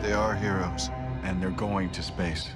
They are heroes. And they're going to space.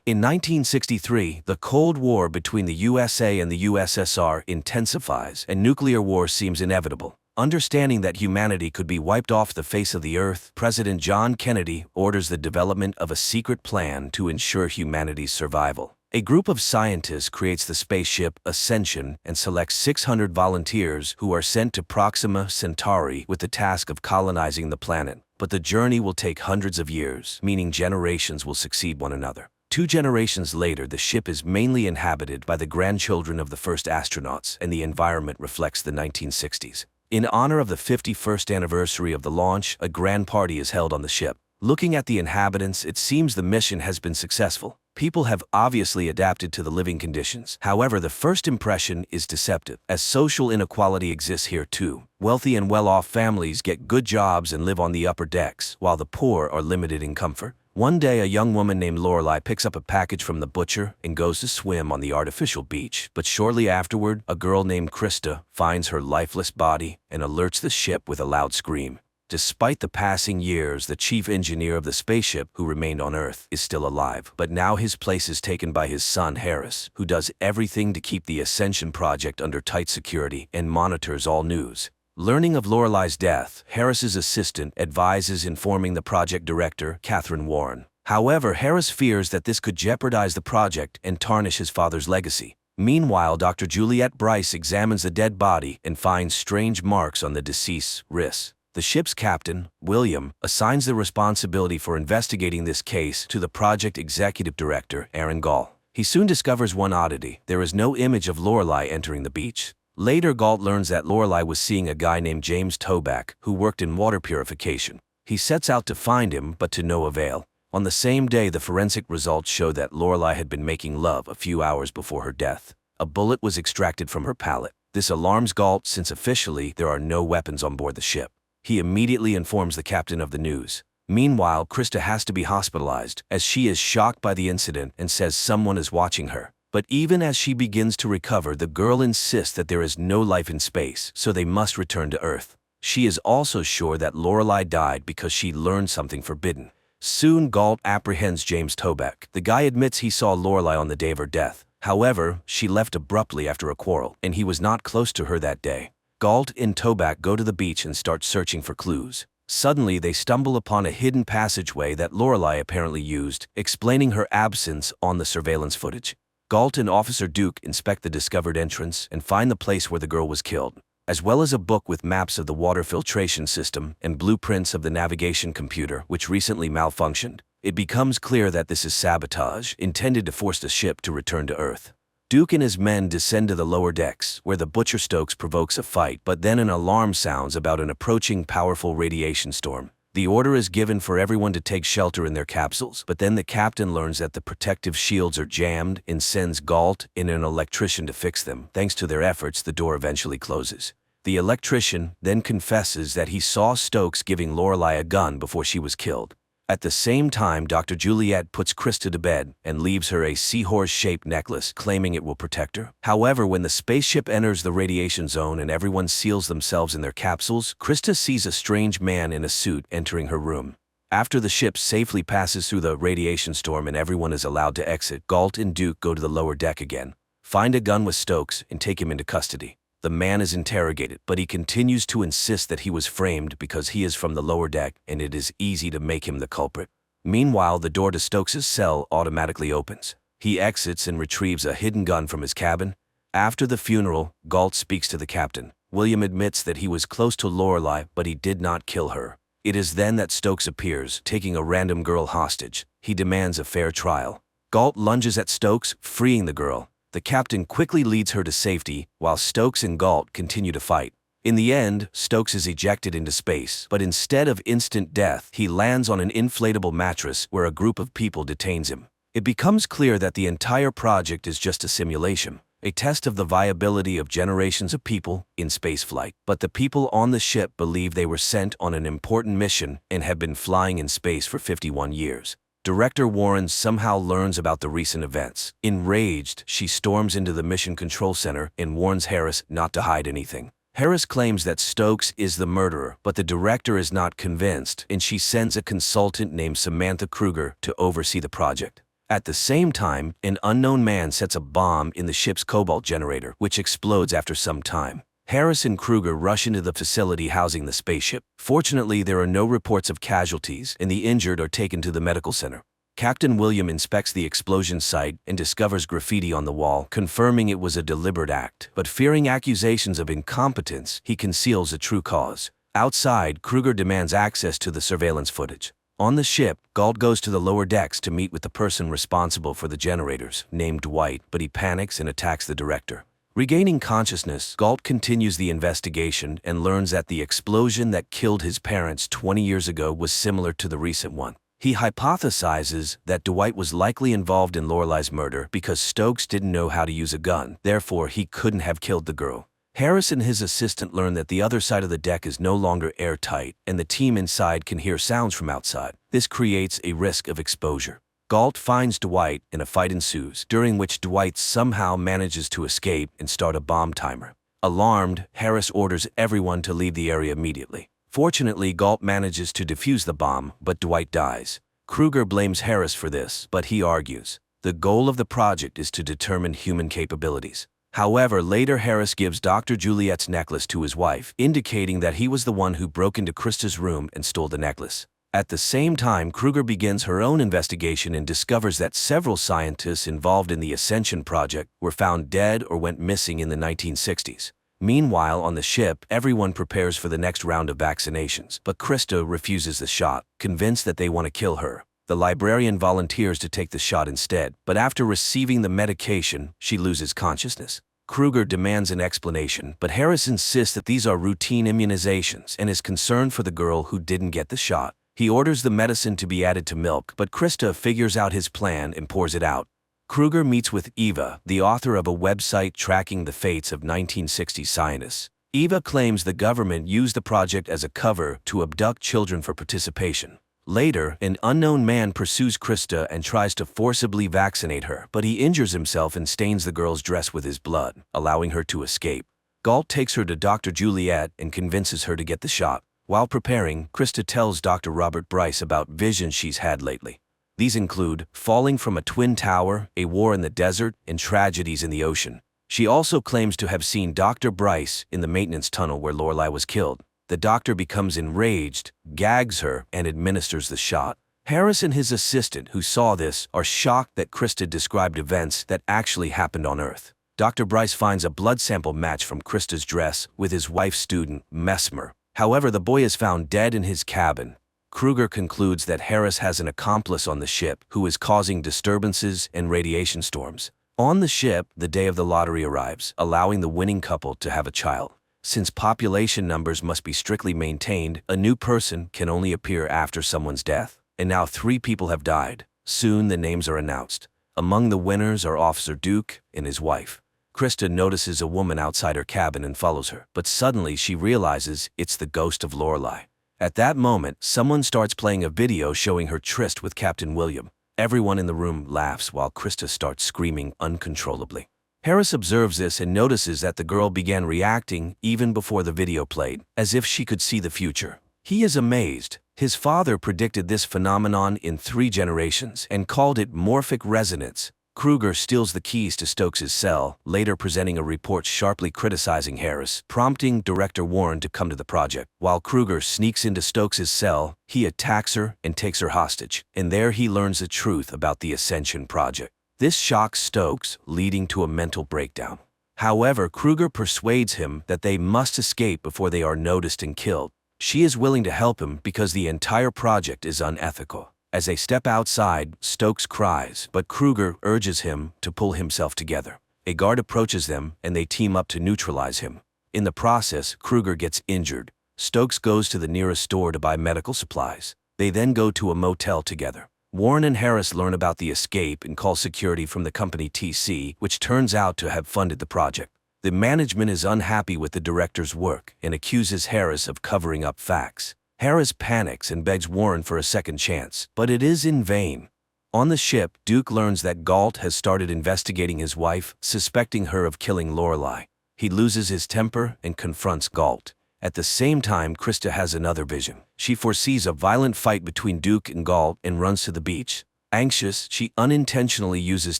In 1963, the Cold War between the USA and the USSR intensifies, and nuclear war seems inevitable. Understanding that humanity could be wiped off the face of the earth, President John Kennedy orders the development of a secret plan to ensure humanity's survival. A group of scientists creates the spaceship Ascension and selects 600 volunteers who are sent to Proxima Centauri with the task of colonizing the planet. But the journey will take hundreds of years, meaning generations will succeed one another. 2 generations later, the ship is mainly inhabited by the grandchildren of the first astronauts, and the environment reflects the 1960s. In honor of the 51st anniversary of the launch, a grand party is held on the ship. Looking at the inhabitants, it seems the mission has been successful. People have obviously adapted to the living conditions. However, the first impression is deceptive, as social inequality exists here too. Wealthy and well-off families get good jobs and live on the upper decks, while the poor are limited in comfort. One day, a young woman named Lorelai picks up a package from the butcher and goes to swim on the artificial beach. But shortly afterward, a girl named Krista finds her lifeless body and alerts the ship with a loud scream. Despite the passing years, the chief engineer of the spaceship, who remained on Earth, is still alive. But now his place is taken by his son, Harris, who does everything to keep the Ascension project under tight security and monitors all news. Learning of Lorelai's death, Harris's assistant advises informing the project director, Catherine Warren. However, Harris fears that this could jeopardize the project and tarnish his father's legacy. Meanwhile, Dr. Juliette Bryce examines the dead body and finds strange marks on the deceased's wrists. The ship's captain, William, assigns the responsibility for investigating this case to the project executive director, Aaron Gall. He soon discovers one oddity: there is no image of Lorelai entering the beach. Later, Galt learns that Lorelai was seeing a guy named James Toback, who worked in water purification. He sets out to find him, but to no avail. On the same day, the forensic results show that Lorelai had been making love a few hours before her death. A bullet was extracted from her palate. This alarms Galt, since officially there are no weapons on board the ship. He immediately informs the captain of the news. Meanwhile, Krista has to be hospitalized, as she is shocked by the incident and says someone is watching her. But even as she begins to recover, the girl insists that there is no life in space, so they must return to Earth. She is also sure that Lorelai died because she learned something forbidden. Soon, Galt apprehends James Toback. The guy admits he saw Lorelai on the day of her death. However, she left abruptly after a quarrel, and he was not close to her that day. Galt and Toback go to the beach and start searching for clues. Suddenly, they stumble upon a hidden passageway that Lorelai apparently used, explaining her absence on the surveillance footage. Galt and Officer Duke inspect the discovered entrance and find the place where the girl was killed, as well as a book with maps of the water filtration system and blueprints of the navigation computer, which recently malfunctioned. It becomes clear that this is sabotage, intended to force the ship to return to Earth. Duke and his men descend to the lower decks, where the Butcher Stokes provokes a fight, but then an alarm sounds about an approaching powerful radiation storm. The order is given for everyone to take shelter in their capsules, but then the captain learns that the protective shields are jammed and sends Galt and an electrician to fix them. Thanks to their efforts, the door eventually closes. The electrician then confesses that he saw Stokes giving Lorelai a gun before she was killed. At the same time, Dr. Juliette puts Krista to bed and leaves her a seahorse-shaped necklace, claiming it will protect her. However, when the spaceship enters the radiation zone and everyone seals themselves in their capsules, Krista sees a strange man in a suit entering her room. After the ship safely passes through the radiation storm and everyone is allowed to exit, Galt and Duke go to the lower deck again, find a gun with Stokes, and take him into custody. The man is interrogated, but he continues to insist that he was framed because he is from the lower deck and it is easy to make him the culprit. Meanwhile, the door to Stokes' cell automatically opens. He exits and retrieves a hidden gun from his cabin. After the funeral, Galt speaks to the captain. William admits that he was close to Lorelai, but he did not kill her. It is then that Stokes appears, taking a random girl hostage. He demands a fair trial. Galt lunges at Stokes, freeing the girl. The captain quickly leads her to safety, while Stokes and Galt continue to fight. In the end, Stokes is ejected into space, but instead of instant death, he lands on an inflatable mattress where a group of people detains him. It becomes clear that the entire project is just a simulation, a test of the viability of generations of people in spaceflight. But the people on the ship believe they were sent on an important mission and have been flying in space for 51 years. Director Warren somehow learns about the recent events. Enraged, she storms into the Mission Control Center and warns Harris not to hide anything. Harris claims that Stokes is the murderer, but the director is not convinced, and she sends a consultant named Samantha Kruger to oversee the project. At the same time, an unknown man sets a bomb in the ship's cobalt generator, which explodes after some time. Harris and Kruger rush into the facility housing the spaceship. Fortunately, there are no reports of casualties, and the injured are taken to the medical center. Captain William inspects the explosion site and discovers graffiti on the wall, confirming it was a deliberate act. But fearing accusations of incompetence, he conceals the true cause. Outside, Kruger demands access to the surveillance footage. On the ship, Galt goes to the lower decks to meet with the person responsible for the generators, named Dwight, but he panics and attacks the director. Regaining consciousness, Galt continues the investigation and learns that the explosion that killed his parents 20 years ago was similar to the recent one. He hypothesizes that Dwight was likely involved in Lorelai's murder because Stokes didn't know how to use a gun, therefore he couldn't have killed the girl. Harris and his assistant learn that the other side of the deck is no longer airtight, and the team inside can hear sounds from outside. This creates a risk of exposure. Galt finds Dwight and a fight ensues, during which Dwight somehow manages to escape and start a bomb timer. Alarmed, Harris orders everyone to leave the area immediately. Fortunately, Galt manages to defuse the bomb, but Dwight dies. Kruger blames Harris for this, but he argues the goal of the project is to determine human capabilities. However, later Harris gives Dr. Juliet's necklace to his wife, indicating that he was the one who broke into Krista's room and stole the necklace. At the same time, Kruger begins her own investigation and discovers that several scientists involved in the Ascension project were found dead or went missing in the 1960s. Meanwhile, on the ship, everyone prepares for the next round of vaccinations, but Krista refuses the shot, convinced that they want to kill her. The librarian volunteers to take the shot instead, but after receiving the medication, she loses consciousness. Kruger demands an explanation, but Harris insists that these are routine immunizations and is concerned for the girl who didn't get the shot. He orders the medicine to be added to milk, but Krista figures out his plan and pours it out. Kruger meets with Eva, the author of a website tracking the fates of 1960s scientists. Eva claims the government used the project as a cover to abduct children for participation. Later, an unknown man pursues Krista and tries to forcibly vaccinate her, but he injures himself and stains the girl's dress with his blood, allowing her to escape. Galt takes her to Dr. Juliet and convinces her to get the shot. While preparing, Krista tells Dr. Robert Bryce about visions she's had lately. These include falling from a twin tower, a war in the desert, and tragedies in the ocean. She also claims to have seen Dr. Bryce in the maintenance tunnel where Lorelai was killed. The doctor becomes enraged, gags her, and administers the shot. Harris and his assistant, who saw this, are shocked that Krista described events that actually happened on Earth. Dr. Bryce finds a blood sample match from Krista's dress with his wife's student, Mesmer. However, the boy is found dead in his cabin. Kruger concludes that Harris has an accomplice on the ship who is causing disturbances and radiation storms. On the ship, the day of the lottery arrives, allowing the winning couple to have a child. Since population numbers must be strictly maintained, a new person can only appear after someone's death. And now 3 people have died. Soon the names are announced. Among the winners are Officer Duke and his wife. Krista notices a woman outside her cabin and follows her, but suddenly she realizes it's the ghost of Lorelai. At that moment, someone starts playing a video showing her tryst with Captain William. Everyone in the room laughs while Krista starts screaming uncontrollably. Harris observes this and notices that the girl began reacting even before the video played, as if she could see the future. He is amazed. His father predicted this phenomenon in 3 generations and called it morphic resonance. Kruger steals the keys to Stokes' cell, later presenting a report sharply criticizing Harris, prompting Director Warren to come to the project. While Kruger sneaks into Stokes' cell, he attacks her and takes her hostage, and there he learns the truth about the Ascension project. This shocks Stokes, leading to a mental breakdown. However, Kruger persuades him that they must escape before they are noticed and killed. She is willing to help him because the entire project is unethical. As they step outside, Stokes cries, but Kruger urges him to pull himself together. A guard approaches them, and they team up to neutralize him. In the process, Kruger gets injured. Stokes goes to the nearest store to buy medical supplies. They then go to a motel together. Warren and Harris learn about the escape and call security from the company TC, which turns out to have funded the project. The management is unhappy with the director's work and accuses Harris of covering up facts. Harris panics and begs Warren for a second chance, but it is in vain. On the ship, Duke learns that Galt has started investigating his wife, suspecting her of killing Lorelai. He loses his temper and confronts Galt. At the same time, Krista has another vision. She foresees a violent fight between Duke and Galt and runs to the beach. Anxious, she unintentionally uses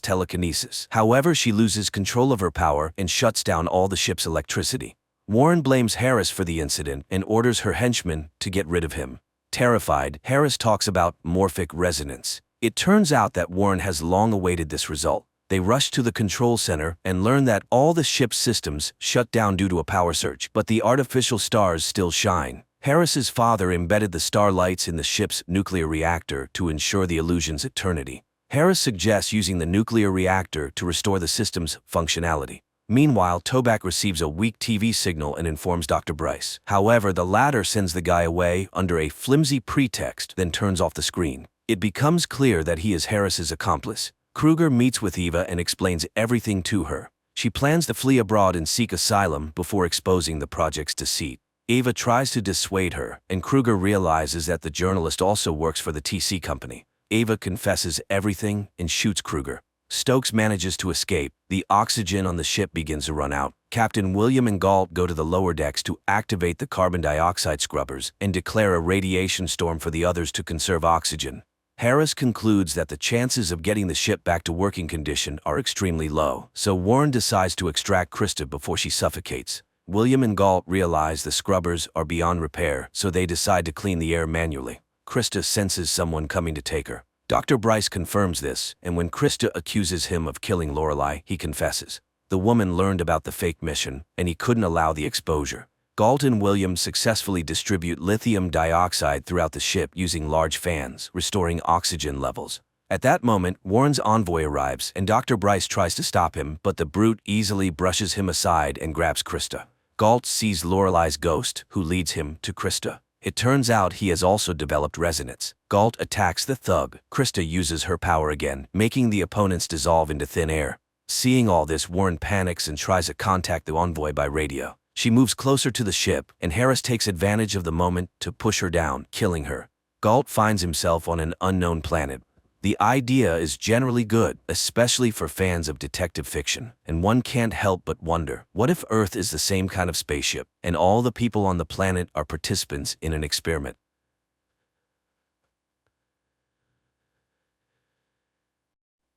telekinesis. However, she loses control of her power and shuts down all the ship's electricity. Warren blames Harris for the incident and orders her henchmen to get rid of him. Terrified, Harris talks about morphic resonance. It turns out that Warren has long awaited this result. They rush to the control center and learn that all the ship's systems shut down due to a power surge, but the artificial stars still shine. Harris's father embedded the starlights in the ship's nuclear reactor to ensure the illusion's eternity. Harris suggests using the nuclear reactor to restore the system's functionality. Meanwhile, Toback receives a weak TV signal and informs Dr. Bryce. However, the latter sends the guy away under a flimsy pretext, then turns off the screen. It becomes clear that he is Harris's accomplice. Kruger meets with Eva and explains everything to her. She plans to flee abroad and seek asylum before exposing the project's deceit. Eva tries to dissuade her, and Kruger realizes that the journalist also works for the TC company. Eva confesses everything and shoots Kruger. Stokes manages to escape. The oxygen on the ship begins to run out. Captain William and Galt go to the lower decks to activate the carbon dioxide scrubbers and declare a radiation storm for the others to conserve oxygen. Harris concludes that the chances of getting the ship back to working condition are extremely low, so Warren decides to extract Krista before she suffocates. William and Galt realize the scrubbers are beyond repair, so they decide to clean the air manually. Krista senses someone coming to take her. Dr. Bryce confirms this, and when Krista accuses him of killing Lorelei, he confesses. The woman learned about the fake mission, and he couldn't allow the exposure. Galt and William successfully distribute lithium dioxide throughout the ship using large fans, restoring oxygen levels. At that moment, Warren's envoy arrives, and Dr. Bryce tries to stop him, but the brute easily brushes him aside and grabs Krista. Galt sees Lorelei's ghost, who leads him to Krista. It turns out he has also developed resonance. Galt attacks the thug. Krista uses her power again, making the opponents dissolve into thin air. Seeing all this, Warren panics and tries to contact the envoy by radio. She moves closer to the ship, and Harris takes advantage of the moment to push her down, killing her. Galt finds himself on an unknown planet. The idea is generally good, especially for fans of detective fiction, and one can't help but wonder, what if Earth is the same kind of spaceship, and all the people on the planet are participants in an experiment?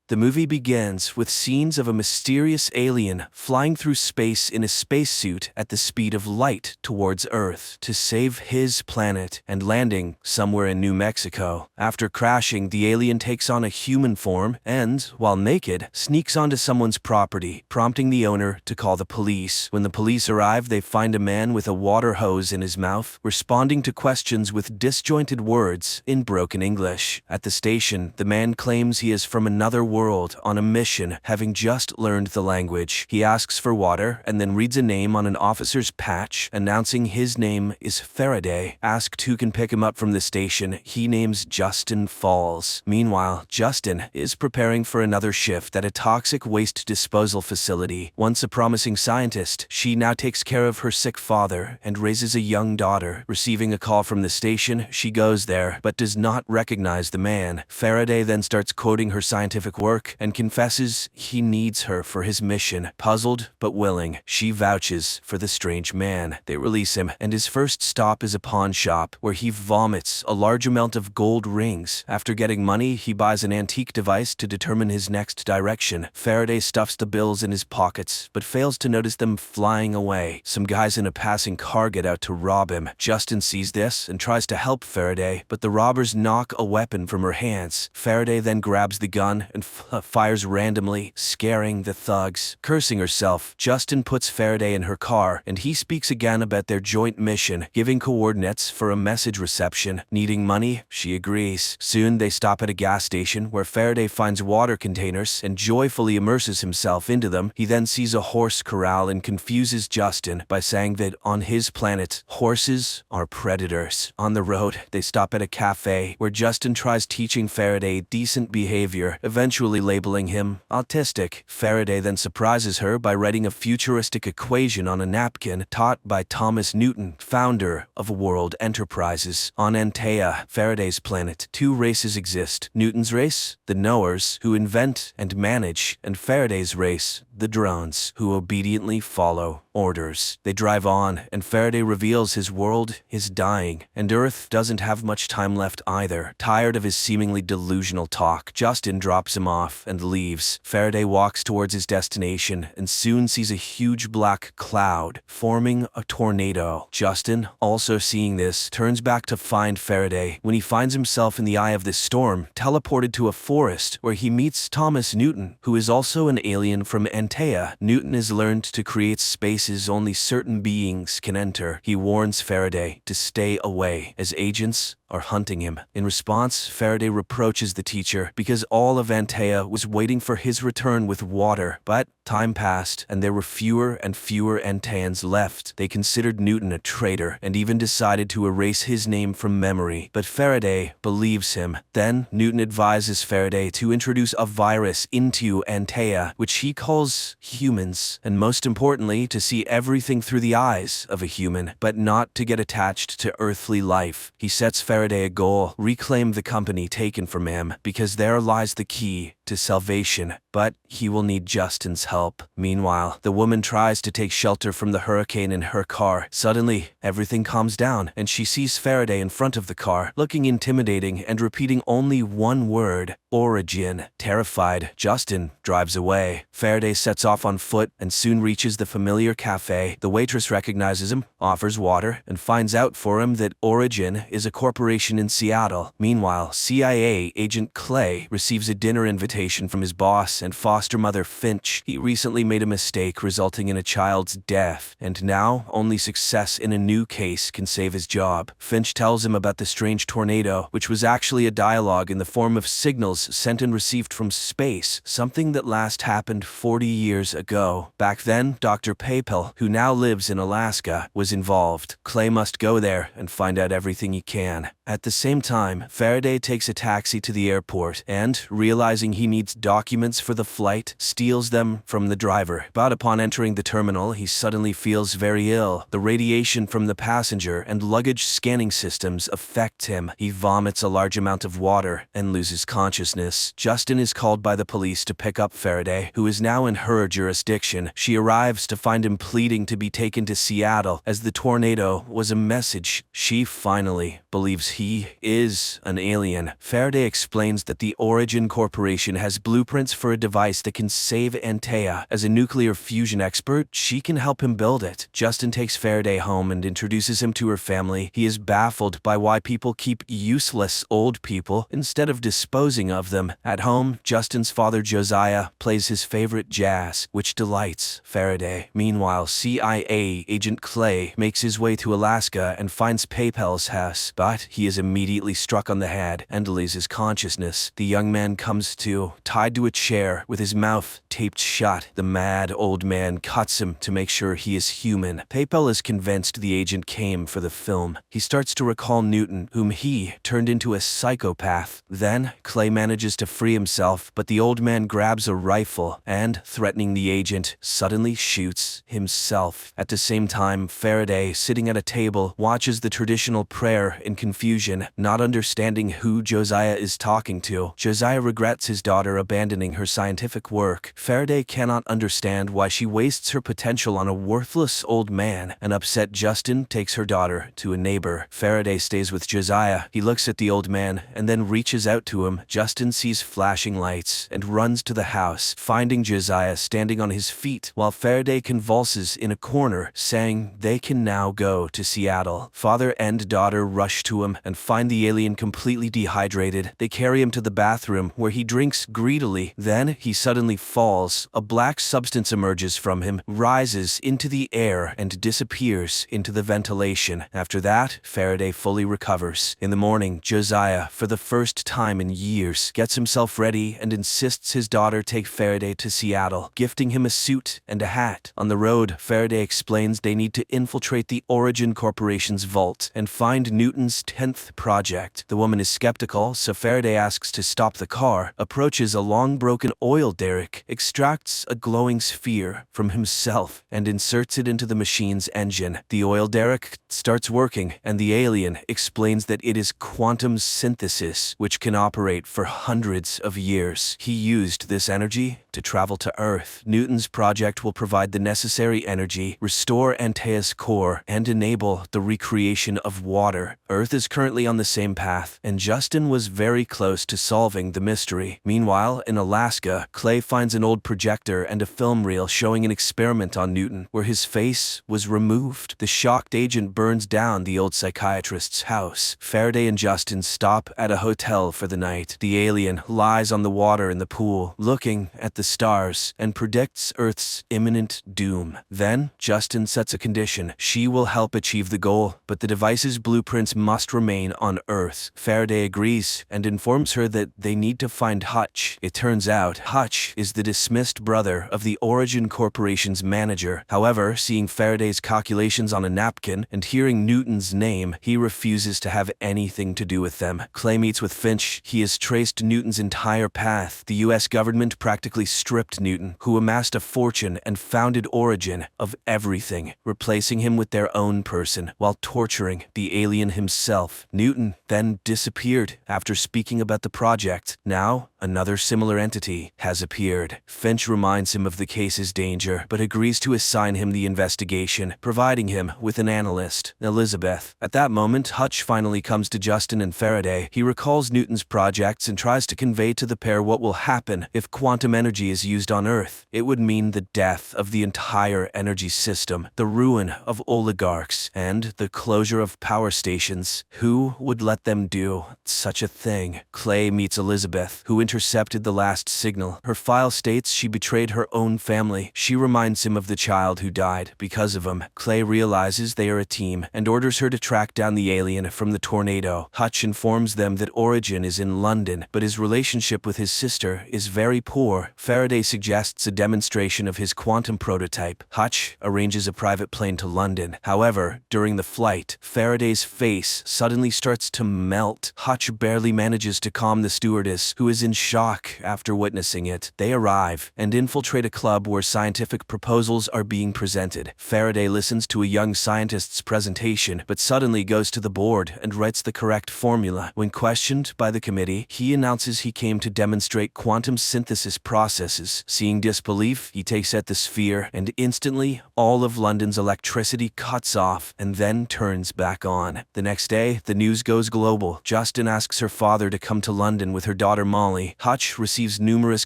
The movie begins with scenes of a mysterious alien flying through space in a spacesuit at the speed of light towards Earth to save his planet and landing somewhere in New Mexico. After crashing, the alien takes on a human form and, while naked, sneaks onto someone's property, prompting the owner to call the police. When the police arrive, they find a man with a water hose in his mouth, responding to questions with disjointed words in broken English. At the station, the man claims he is from another world on a mission, having just learned the language. He asks for water and then reads a name on an officer's patch, announcing his name is Faraday. Asked who can pick him up from the station, he names Justin Falls. Meanwhile, Justin is preparing for another shift at a toxic waste disposal facility. Once a promising scientist, she now takes care of her sick father and raises a young daughter. Receiving a call from the station, she goes there, but does not recognize the man. Faraday then starts quoting her scientific work and confesses he needs her for his mission. Puzzled but willing, she vouches for the strange man. They release him, and his first stop is a pawn shop, where he vomits a large amount of gold rings. After getting money, he buys an antique device to determine his next direction. Faraday stuffs the bills in his pockets, but fails to notice them flying away. Some guys in a passing car get out to rob him. Justin sees this and tries to help Faraday, but the robbers knock a weapon from her hands. Faraday then grabs the gun and fires randomly, scaring the thugs. Cursing herself, Justin puts Faraday in her car, and he speaks again about their joint mission, giving coordinates for a message reception. Needing money, she agrees. Soon they stop at a gas station where Faraday finds water containers and joyfully immerses himself into them. He then sees a horse corral and confuses Justin by saying that on his planet, horses are predators. On the road, they stop at a cafe where Justin tries teaching Faraday decent behavior, eventually labeling him autistic. Faraday then surprises her by writing a futuristic equation on a napkin taught by Thomas Newton, founder of World Enterprises. On Antea, Faraday's planet, two races exist. Newton's race, the knowers, who invent and manage, and Faraday's race, the drones, who obediently follow orders. They drive on, and Faraday reveals his world is dying, and Earth doesn't have much time left either. Tired of his seemingly delusional talk, Justin drops him off and leaves. Faraday walks towards his destination and soon sees a huge black cloud forming a tornado. Justin, also seeing this, turns back to find Faraday when he finds himself in the eye of this storm, teleported to a forest where he meets Thomas Newton, who is also an alien from Antea. Newton has learned to create spaces only certain beings can enter. He warns Faraday to stay away, as agents are hunting him. In response, Faraday reproaches the teacher because all of Antea was waiting for his return with water. But time passed, and there were fewer and fewer Anteans left. They considered Newton a traitor and even decided to erase his name from memory. But Faraday believes him. Then Newton advises Faraday to introduce a virus into Antea, which he calls humans, and most importantly, to see everything through the eyes of a human, but not to get attached to earthly life. He sets Faraday a goal: reclaim the company taken from him, because there lies the key to salvation. But he will need Justin's help. Meanwhile, the woman tries to take shelter from the hurricane in her car. Suddenly, everything calms down, and she sees Faraday in front of the car, looking intimidating and repeating only one word: origin. Terrified, Justin drives away. Faraday sets off on foot and soon reaches the familiar cafe. The waitress recognizes him, offers water, and finds out for him that Origin is a corporation in Seattle. Meanwhile, CIA agent Clay receives a dinner invitation from his boss and foster mother Finch. He recently made a mistake resulting in a child's death, and now only success in a new case can save his job. Finch tells him about the strange tornado, which was actually a dialogue in the form of signals sent and received from space, something that last happened 40 years ago. Back then, Dr. Papel, who now lives in Alaska, was involved. Clay must go there and find out everything he can. At the same time, Faraday takes a taxi to the airport and, realizing he needs documents for the flight, steals them from the driver. But upon entering the terminal, he suddenly feels very ill. The radiation from the passenger and luggage scanning systems affect him. He vomits a large amount of water and loses consciousness. Justin is called by the police to pick up Faraday, who is now in her jurisdiction. She arrives to find him pleading to be taken to Seattle, as the tornado was a message. She finally believes he is an alien. Faraday explains that the Origin Corporation has blueprints for a device that can save Antea. As a nuclear fusion expert, she can help him build it. Justin takes Faraday home and introduces him to her family. He is baffled by why people keep useless old people instead of disposing of them. At home, Justin's father Josiah plays his favorite jazz, which delights Faraday. Meanwhile, CIA agent Clay makes his way to Alaska and finds Papel's house, but he is immediately struck on the head and loses consciousness. The young man comes to, tied to a chair with his mouth taped shut. The mad old man cuts him to make sure he is human. Papel is convinced the agent came for the film. He starts to recall Newton, whom he turned into a psychopath. Then, Clay manages to free himself, but the old man grabs a rifle and, threatening the agent, suddenly shoots himself. At the same time, Faraday, sitting at a table, watches the traditional prayer in confusion, not understanding who Josiah is talking to. Josiah regrets his daughter abandoning her scientific work. Faraday cannot understand why she wastes her potential on a worthless old man. An upset Justin takes her daughter to a neighbor. Faraday stays with Josiah. He looks at the old man and then reaches out to him. Justin sees flashing lights and runs to the house, finding Josiah standing on his feet while Faraday convulses in a corner, saying they can now go to Seattle. Father and daughter rush to him and find the alien completely dehydrated. They carry him to the bathroom, where he drinks greedily. Then he suddenly falls. A black substance emerges from him, rises into the air, and disappears into the ventilation. After that, Faraday fully recovers. In the morning, Josiah, for the first time in years, gets himself ready and insists his daughter take Faraday to Seattle, gifting him a suit and a hat. On the road, Faraday explains they need to infiltrate the Origin Corporation's vault and find Newton's Newton's 10th project. The woman is skeptical, so Faraday asks to stop the car, approaches a long broken oil derrick, extracts a glowing sphere from himself, and inserts it into the machine's engine. The oil derrick starts working, and the alien explains that it is quantum synthesis, which can operate for hundreds of years. He used this energy to travel to Earth. Newton's project will provide the necessary energy, restore Antaeus' core, and enable the recreation of water. Earth is currently on the same path, and Justin was very close to solving the mystery. Meanwhile, in Alaska, Clay finds an old projector and a film reel showing an experiment on Newton, where his face was removed. The shocked agent burns down the old psychiatrist's house. Faraday and Justin stop at a hotel for the night. The alien lies on the water in the pool, looking at the stars, and predicts Earth's imminent doom. Then, Justin sets a condition. She will help achieve the goal, but the device's blueprints must remain on Earth. Faraday agrees and informs her that they need to find Hutch. It turns out Hutch is the dismissed brother of the Origin Corporation's manager. However, seeing Faraday's calculations on a napkin and hearing Newton's name, he refuses to have anything to do with them. Clay meets with Finch. He has traced Newton's entire path. The US government practically stripped Newton, who amassed a fortune and founded Origin, of everything, replacing him with their own person while torturing the alien himself. Newton then disappeared after speaking about the project. Now, another similar entity has appeared. Finch reminds him of the case's danger, but agrees to assign him the investigation, providing him with an analyst, Elizabeth. At that moment, Hutch finally comes to Justin and Faraday. He recalls Newton's projects and tries to convey to the pair what will happen if quantum energy is used on Earth. It would mean the death of the entire energy system, the ruin of oligarchs, and the closure of power stations. Who would let them do such a thing? Clay meets Elizabeth, who intercepted the last signal. Her file states she betrayed her own family. She reminds him of the child who died because of him. Clay realizes they are a team and orders her to track down the alien from the tornado. Hutch informs them that Origin is in London, but his relationship with his sister is very poor. Faraday suggests a demonstration of his quantum prototype. Hutch arranges a private plane to London. However, during the flight, Faraday's face suddenly starts to melt. Hutch barely manages to calm the stewardess, who is in shock after witnessing it. They arrive and infiltrate a club where scientific proposals are being presented. Faraday listens to a young scientist's presentation, but suddenly goes to the board and writes the correct formula. When questioned by the committee, he announces he came to demonstrate quantum synthesis processes. Seeing disbelief, he takes at the sphere, and instantly, all of London's electricity cuts off and then turns back on. The next day, the news goes global. Justin asks her father to come to London with her daughter Molly. Hutch receives numerous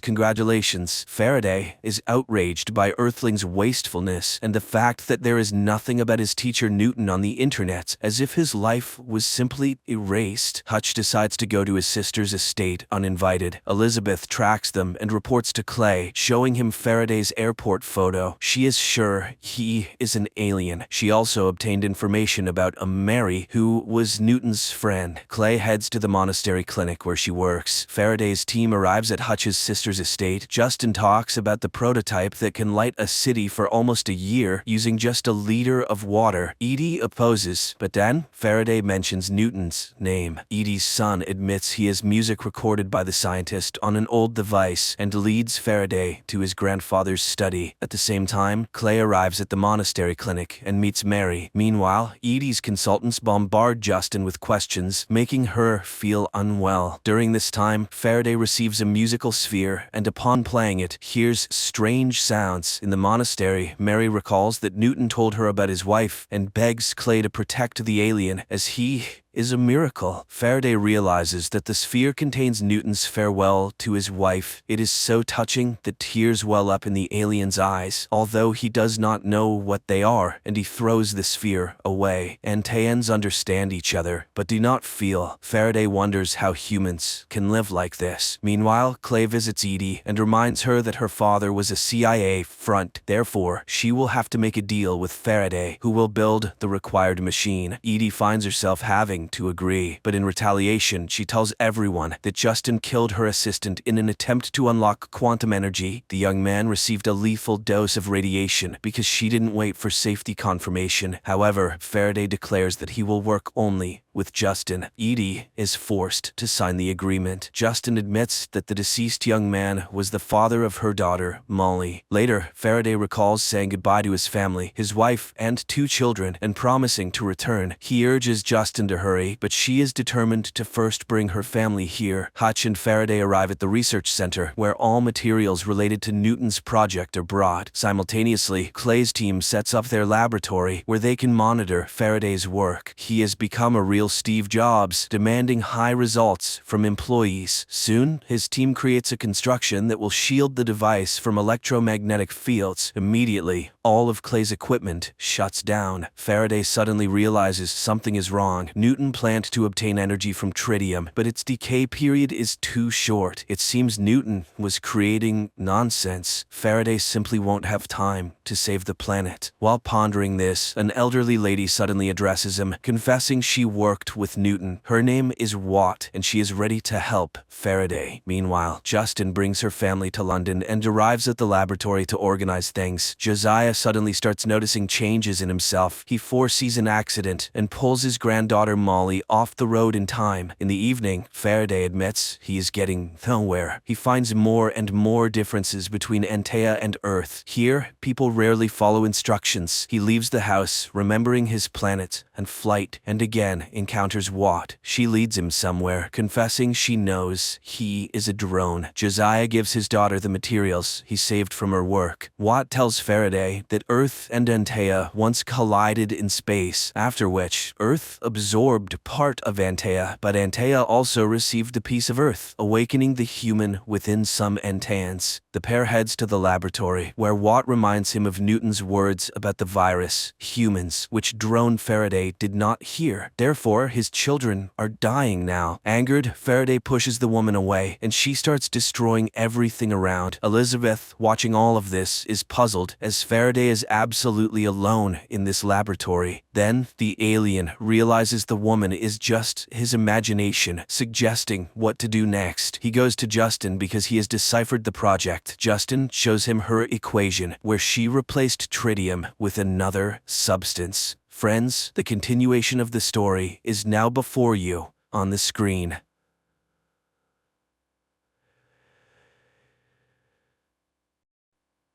congratulations. Faraday is outraged by Earthling's wastefulness and the fact that there is nothing about his teacher Newton on the internet, as if his life was simply erased. Hutch decides to go to his sister's estate uninvited. Elizabeth tracks them and reports to Clay, showing him Faraday's airport photo. She is sure he is an alien. She also obtained information about a Mary, who was Newton's friend. Clay heads to the monastery clinic where she works. Faraday's team arrives at Hutch's sister's estate. Justin talks about the prototype that can light a city for almost a year using just a liter of water. Edie opposes, but then Faraday mentions Newton's name. Edie's son admits he has music recorded by the scientist on an old device and leads Faraday to his grandfather's study. At the same time, Clay arrives at the monastery clinic and meets Mary. Meanwhile, Edie's consultants bombard Justin with questions, making her feel unwell. During this time, Faraday receives a musical sphere and upon playing it, hears strange sounds. In the monastery, Mary recalls that Newton told her about his wife and begs Clay to protect the alien, as he is a miracle. Faraday realizes that the sphere contains Newton's farewell to his wife. It is so touching that tears well up in the alien's eyes, although he does not know what they are, and he throws the sphere away. Antaeans understand each other, but do not feel. Faraday wonders how humans can live like this. Meanwhile, Clay visits Edie and reminds her that her father was a CIA front. Therefore, she will have to make a deal with Faraday, who will build the required machine. Edie finds herself having to agree, but in retaliation, she tells everyone that Justin killed her assistant in an attempt to unlock quantum energy. The young man received a lethal dose of radiation because she didn't wait for safety confirmation. However, Faraday declares that he will work only With Justin, Edie is forced to sign the agreement. Justin admits that the deceased young man was the father of her daughter, Molly. Later, Faraday recalls saying goodbye to his family, his wife, and 2 children, and promising to return. He urges Justin to hurry, but she is determined to first bring her family here. Hutch and Faraday arrive at the research center, where all materials related to Newton's project are brought. Simultaneously, Clay's team sets up their laboratory, where they can monitor Faraday's work. He has become a real Steve Jobs, demanding high results from employees. Soon, his team creates a construction that will shield the device from electromagnetic fields. Immediately, all of Clay's equipment shuts down. Faraday suddenly realizes something is wrong. Newton planned to obtain energy from tritium, but its decay period is too short. It seems Newton was creating nonsense. Faraday simply won't have time to save the planet. While pondering this, an elderly lady suddenly addresses him, confessing she worked with Newton. Her name is Watt, and she is ready to help Faraday. Meanwhile, Justin brings her family to London and arrives at the laboratory to organize things. Josiah suddenly starts noticing changes in himself. He foresees an accident and pulls his granddaughter Molly off the road in time. In the evening, Faraday admits he is getting nowhere. He finds more and more differences between Antea and Earth. Here, people rarely follow instructions. He leaves the house, remembering his planet and flight, and again encounters Watt. She leads him somewhere, confessing she knows he is a drone. Josiah gives his daughter the materials he saved from her work. Watt tells Faraday that Earth and Antea once collided in space, after which Earth absorbed part of Antea, but Antea also received a piece of Earth, awakening the human within some Anteans. The pair heads to the laboratory, where Watt reminds him of Newton's words about the virus, humans, which drone Faraday did not hear. Therefore, his children are dying now. Angered, Faraday pushes the woman away, and she starts destroying everything around. Elizabeth, watching all of this, is puzzled, as Faraday is absolutely alone in this laboratory. Then, the alien realizes the woman is just his imagination, suggesting what to do next. He goes to Justin because he has deciphered the project. Justin shows him her equation, where she replaced tritium with another substance. Friends, the continuation of the story is now before you on the screen.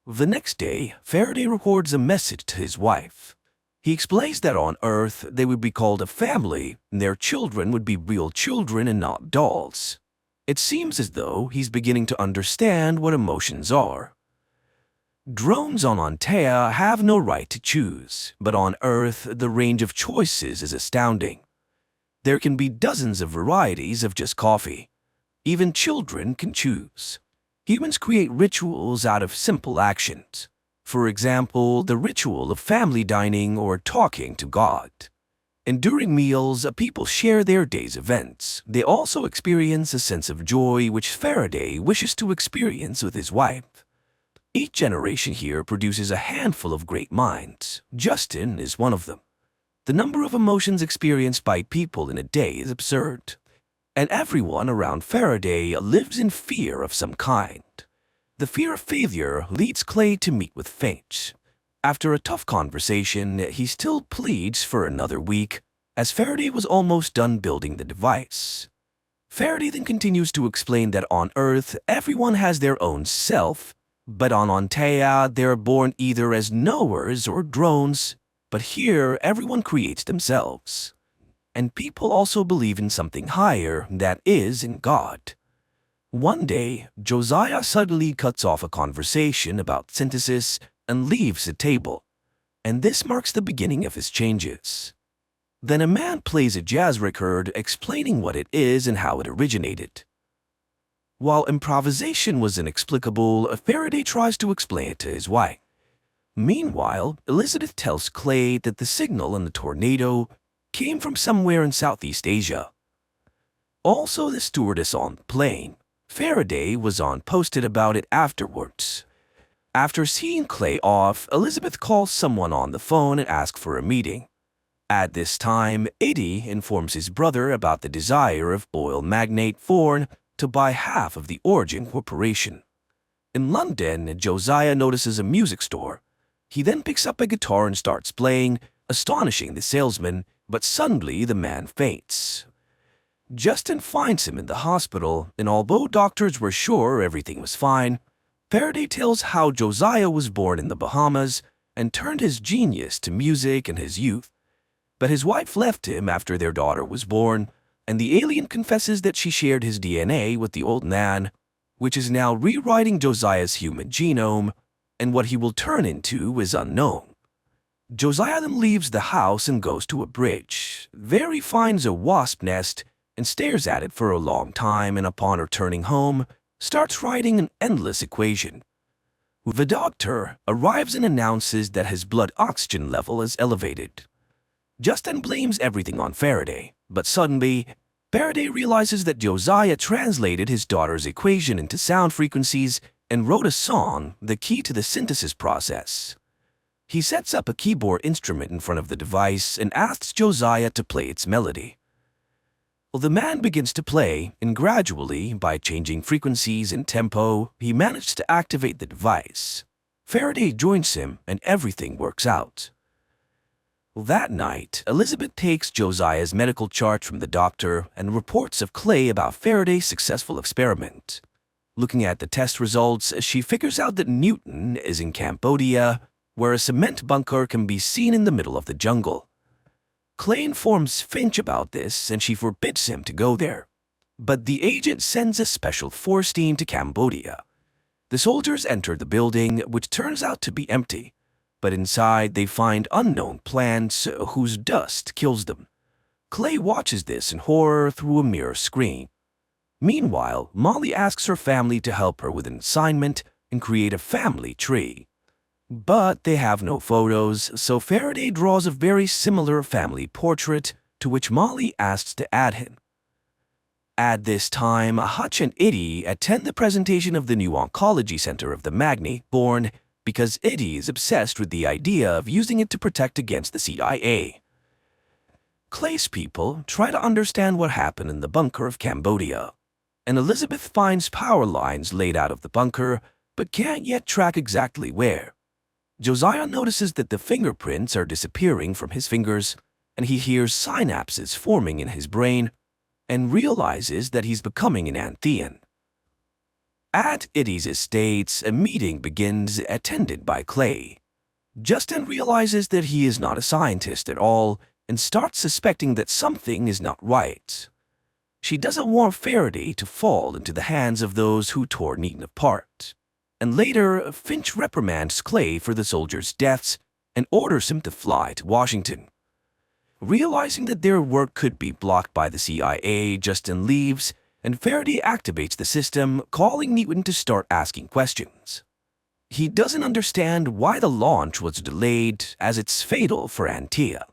The next day, Faraday records a message to his wife. He explains that on Earth, they would be called a family, and their children would be real children and not dolls. It seems as though he's beginning to understand what emotions are. Drones on Antea have no right to choose, but on Earth, the range of choices is astounding. There can be dozens of varieties of just coffee. Even children can choose. Humans create rituals out of simple actions. For example, the ritual of family dining or talking to God. And during meals, people share their day's events. They also experience a sense of joy which Faraday wishes to experience with his wife. Each generation here produces a handful of great minds. Justin is one of them. The number of emotions experienced by people in a day is absurd. And everyone around Faraday lives in fear of some kind. The fear of failure leads Clay to meet with Finch. After a tough conversation, he still pleads for another week, as Faraday was almost done building the device. Faraday then continues to explain that on Earth, everyone has their own self, but on Antea, they are born either as knowers or drones, but here everyone creates themselves. And people also believe in something higher, that is, in God. One day, Josiah suddenly cuts off a conversation about synthesis and leaves the table, and this marks the beginning of his changes. Then a man plays a jazz record explaining what it is and how it originated. While improvisation was inexplicable, Faraday tries to explain it to his wife. Meanwhile, Elizabeth tells Clay that the signal in the tornado came from somewhere in Southeast Asia. Also, the stewardess on the plane, Faraday, was posted about it afterwards. After seeing Clay off, Elizabeth calls someone on the phone and asks for a meeting. At this time, Eddie informs his brother about the desire of oil magnate Thorne to buy half of the Origin Corporation. In London, Josiah notices a music store. He then picks up a guitar and starts playing, astonishing the salesman, but suddenly the man faints. Justin finds him in the hospital, and although doctors were sure everything was fine, Faraday tells how Josiah was born in the Bahamas and turned his genius to music in his youth. But his wife left him after their daughter was born, and the alien confesses that she shared his DNA with the old man, which is now rewriting Josiah's human genome, and what he will turn into is unknown. Josiah then leaves the house and goes to a bridge. There he finds a wasp nest and stares at it for a long time, and upon returning home, starts writing an endless equation. The doctor arrives and announces that his blood oxygen level is elevated. Justin blames everything on Faraday, but suddenly, Faraday realizes that Josiah translated his daughter's equation into sound frequencies and wrote a song, the key to the synthesis process. He sets up a keyboard instrument in front of the device and asks Josiah to play its melody. Well, the man begins to play, and gradually, by changing frequencies and tempo, he manages to activate the device. Faraday joins him, and everything works out. That night, Elizabeth takes Josiah's medical chart from the doctor and reports of Clay about Faraday's successful experiment. Looking at the test results, she figures out that Newton is in Cambodia, where a cement bunker can be seen in the middle of the jungle. Clay informs Finch about this, and she forbids him to go there. But the agent sends a special force team to Cambodia. The soldiers enter the building, which turns out to be empty, but inside they find unknown plants whose dust kills them. Clay watches this in horror through a mirror screen. Meanwhile, Molly asks her family to help her with an assignment and create a family tree. But they have no photos, so Faraday draws a very similar family portrait, to which Molly asks to add him. At this time, Hutch and Eddie attend the presentation of the new oncology center of the Magni, born because Eddie is obsessed with the idea of using it to protect against the CIA. Clay's people try to understand what happened in the bunker of Cambodia, and Elizabeth finds power lines laid out of the bunker, but can't yet track exactly where. Josiah notices that the fingerprints are disappearing from his fingers, and he hears synapses forming in his brain, and realizes that he's becoming an Anthean. At Eddie's estates, a meeting begins attended by Clay. Justin realizes that he is not a scientist at all and starts suspecting that something is not right. She doesn't want Faraday to fall into the hands of those who tore Newton apart. And later, Finch reprimands Clay for the soldiers' deaths and orders him to fly to Washington. Realizing that their work could be blocked by the CIA, Justin leaves, and Faraday activates the system, calling Newton to start asking questions. He doesn't understand why the launch was delayed, as it's fatal for Antea.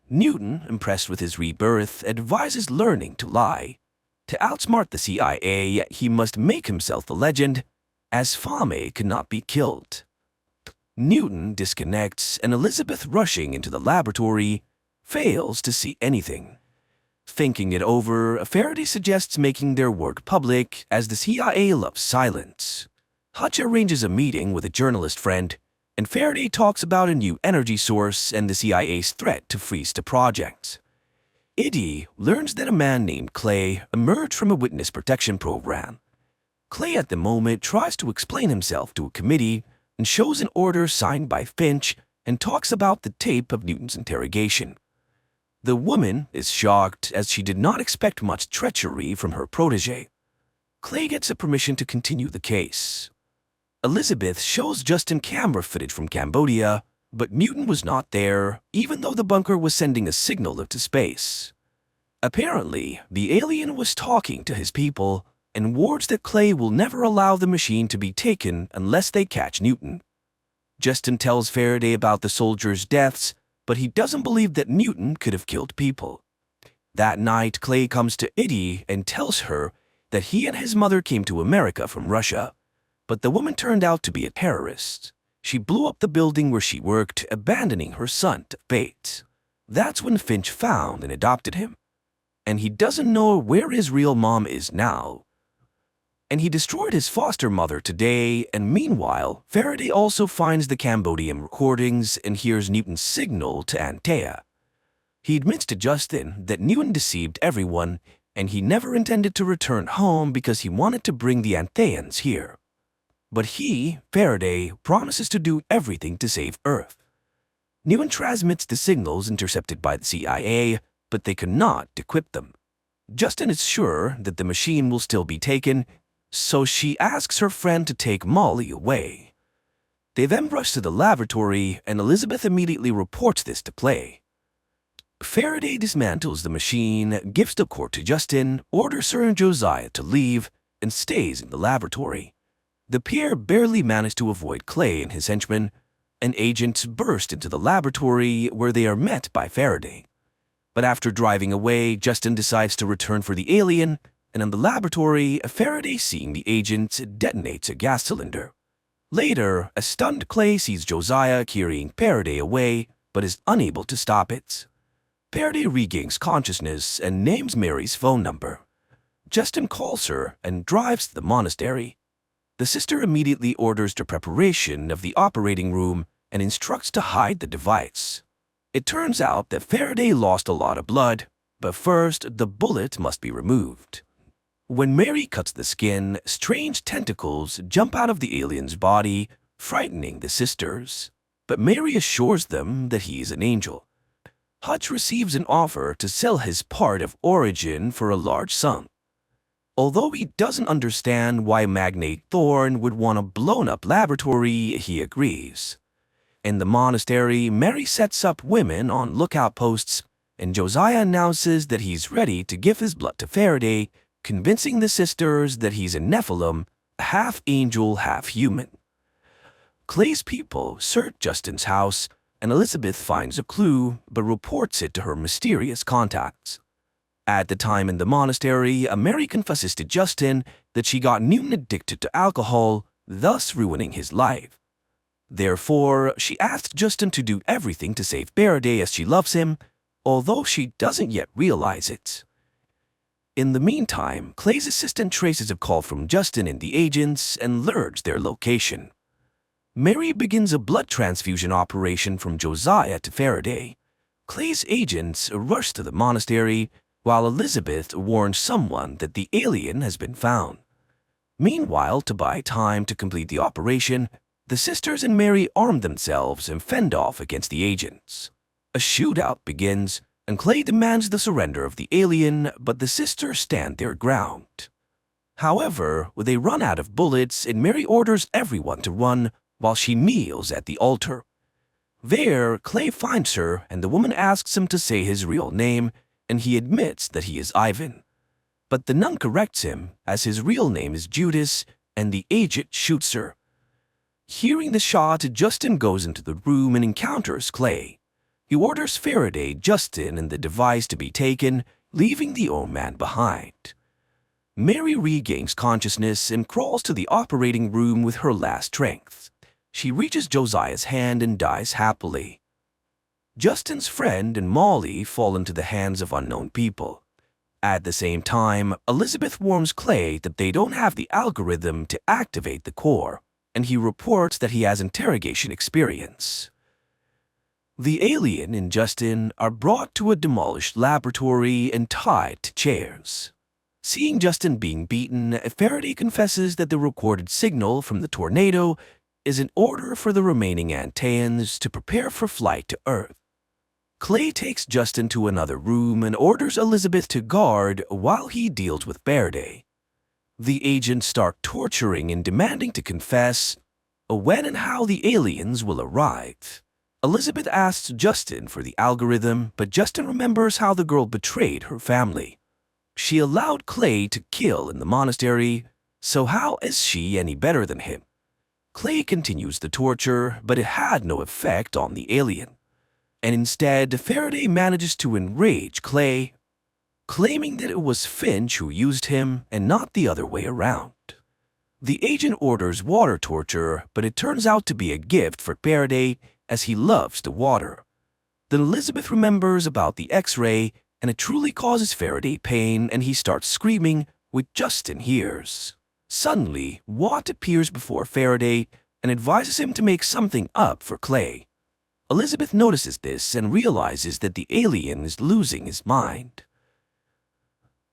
Newton, impressed with his rebirth, advises learning to lie. To outsmart the CIA, he must make himself a legend, as Fame could not be killed. Newton disconnects, and Elizabeth, rushing into the laboratory, fails to see anything. Thinking it over, Faraday suggests making their work public, as the CIA loves silence. Hutch arranges a meeting with a journalist friend, and Faraday talks about a new energy source and the CIA's threat to freeze the project. Eddie learns that a man named Clay emerged from a witness protection program. Clay at the moment tries to explain himself to a committee and shows an order signed by Finch and talks about the tape of Newton's interrogation. The woman is shocked, as she did not expect much treachery from her protege. Clay gets a permission to continue the case. Elizabeth shows Justin camera footage from Cambodia, but Newton was not there, even though the bunker was sending a signal into space. Apparently, the alien was talking to his people and warns that Clay will never allow the machine to be taken unless they catch Newton. Justin tells Faraday about the soldiers' deaths, but he doesn't believe that Newton could have killed people. That night, Clay comes to Eddie and tells her that he and his mother came to America from Russia, but the woman turned out to be a terrorist. She blew up the building where she worked, abandoning her son to fate. That's when Finch found and adopted him, and he doesn't know where his real mom is now. and he destroyed his foster mother today, and meanwhile, Faraday also finds the Cambodian recordings and hears Newton's signal to Antea. He admits to Justin that Newton deceived everyone, and he never intended to return home because he wanted to bring the Antheans here. But he, Faraday, promises to do everything to save Earth. Newton transmits the signals intercepted by the CIA, but they cannot decrypt them. Justin is sure that the machine will still be taken, so she asks her friend to take Molly away. They then rush to the laboratory, and Elizabeth immediately reports this to Clay. Faraday dismantles the machine, gives the core to Justin, orders her and Josiah to leave, and stays in the laboratory. The pair barely manage to avoid Clay and his henchmen, and agents burst into the laboratory where they are met by Faraday. But after driving away, Justin decides to return for the alien, and in the laboratory, Faraday, seeing the agents, detonates a gas cylinder. Later, a stunned Clay sees Josiah carrying Faraday away, but is unable to stop it. Faraday regains consciousness and names Mary's phone number. Justin calls her and drives to the monastery. The sister immediately orders the preparation of the operating room and instructs to hide the device. It turns out that Faraday lost a lot of blood, but first the bullet must be removed. When Mary cuts the skin, strange tentacles jump out of the alien's body, frightening the sisters. But Mary assures them that he is an angel. Hutch receives an offer to sell his part of Origin for a large sum. Although he doesn't understand why Magnate Thorne would want a blown-up laboratory, he agrees. In the monastery, Mary sets up women on lookout posts, and Josiah announces that he's ready to give his blood to Faraday, convincing the sisters that he's a Nephilim, half angel, half human. Clay's people search Justin's house, and Elizabeth finds a clue but reports it to her mysterious contacts. At the time in the monastery, Mary confesses to Justin that she got Newton addicted to alcohol, thus ruining his life. Therefore, she asks Justin to do everything to save Faraday as she loves him, although she doesn't yet realize it. In the meantime, Clay's assistant traces a call from Justin and the agents and learns their location. Mary begins a blood transfusion operation from Josiah to Faraday. Clay's agents rush to the monastery, while Elizabeth warns someone that the alien has been found. Meanwhile, to buy time to complete the operation, the sisters and Mary arm themselves and fend off against the agents. A shootout begins, and Clay demands the surrender of the alien, but the sisters stand their ground. However, they run out of bullets, and Mary orders everyone to run while she kneels at the altar. There, Clay finds her, and the woman asks him to say his real name, and he admits that he is Ivan. But the nun corrects him, as his real name is Judas, and the agent shoots her. Hearing the shot, Justin goes into the room and encounters Clay. He orders Faraday, Justin, and the device to be taken, leaving the old man behind. Mary regains consciousness and crawls to the operating room with her last strength. She reaches Josiah's hand and dies happily. Justin's friend and Molly fall into the hands of unknown people. At the same time, Elizabeth warns Clay that they don't have the algorithm to activate the core, and he reports that he has interrogation experience. The alien and Justin are brought to a demolished laboratory and tied to chairs. Seeing Justin being beaten, Faraday confesses that the recorded signal from the tornado is an order for the remaining Anteans to prepare for flight to Earth. Clay takes Justin to another room and orders Elizabeth to guard while he deals with Faraday. The agents start torturing and demanding to confess when and how the aliens will arrive. Elizabeth asks Justin for the algorithm, but Justin remembers how the girl betrayed her family. She allowed Clay to kill in the monastery, so how is she any better than him? Clay continues the torture, but it had no effect on the alien. And instead, Faraday manages to enrage Clay, claiming that it was Finch who used him and not the other way around. The agent orders water torture, but it turns out to be a gift for Faraday as he loves the water. Then Elizabeth remembers about the X-ray, and it truly causes Faraday pain, and he starts screaming, which Justin hears. Suddenly, Watt appears before Faraday and advises him to make something up for Clay. Elizabeth notices this and realizes that the alien is losing his mind.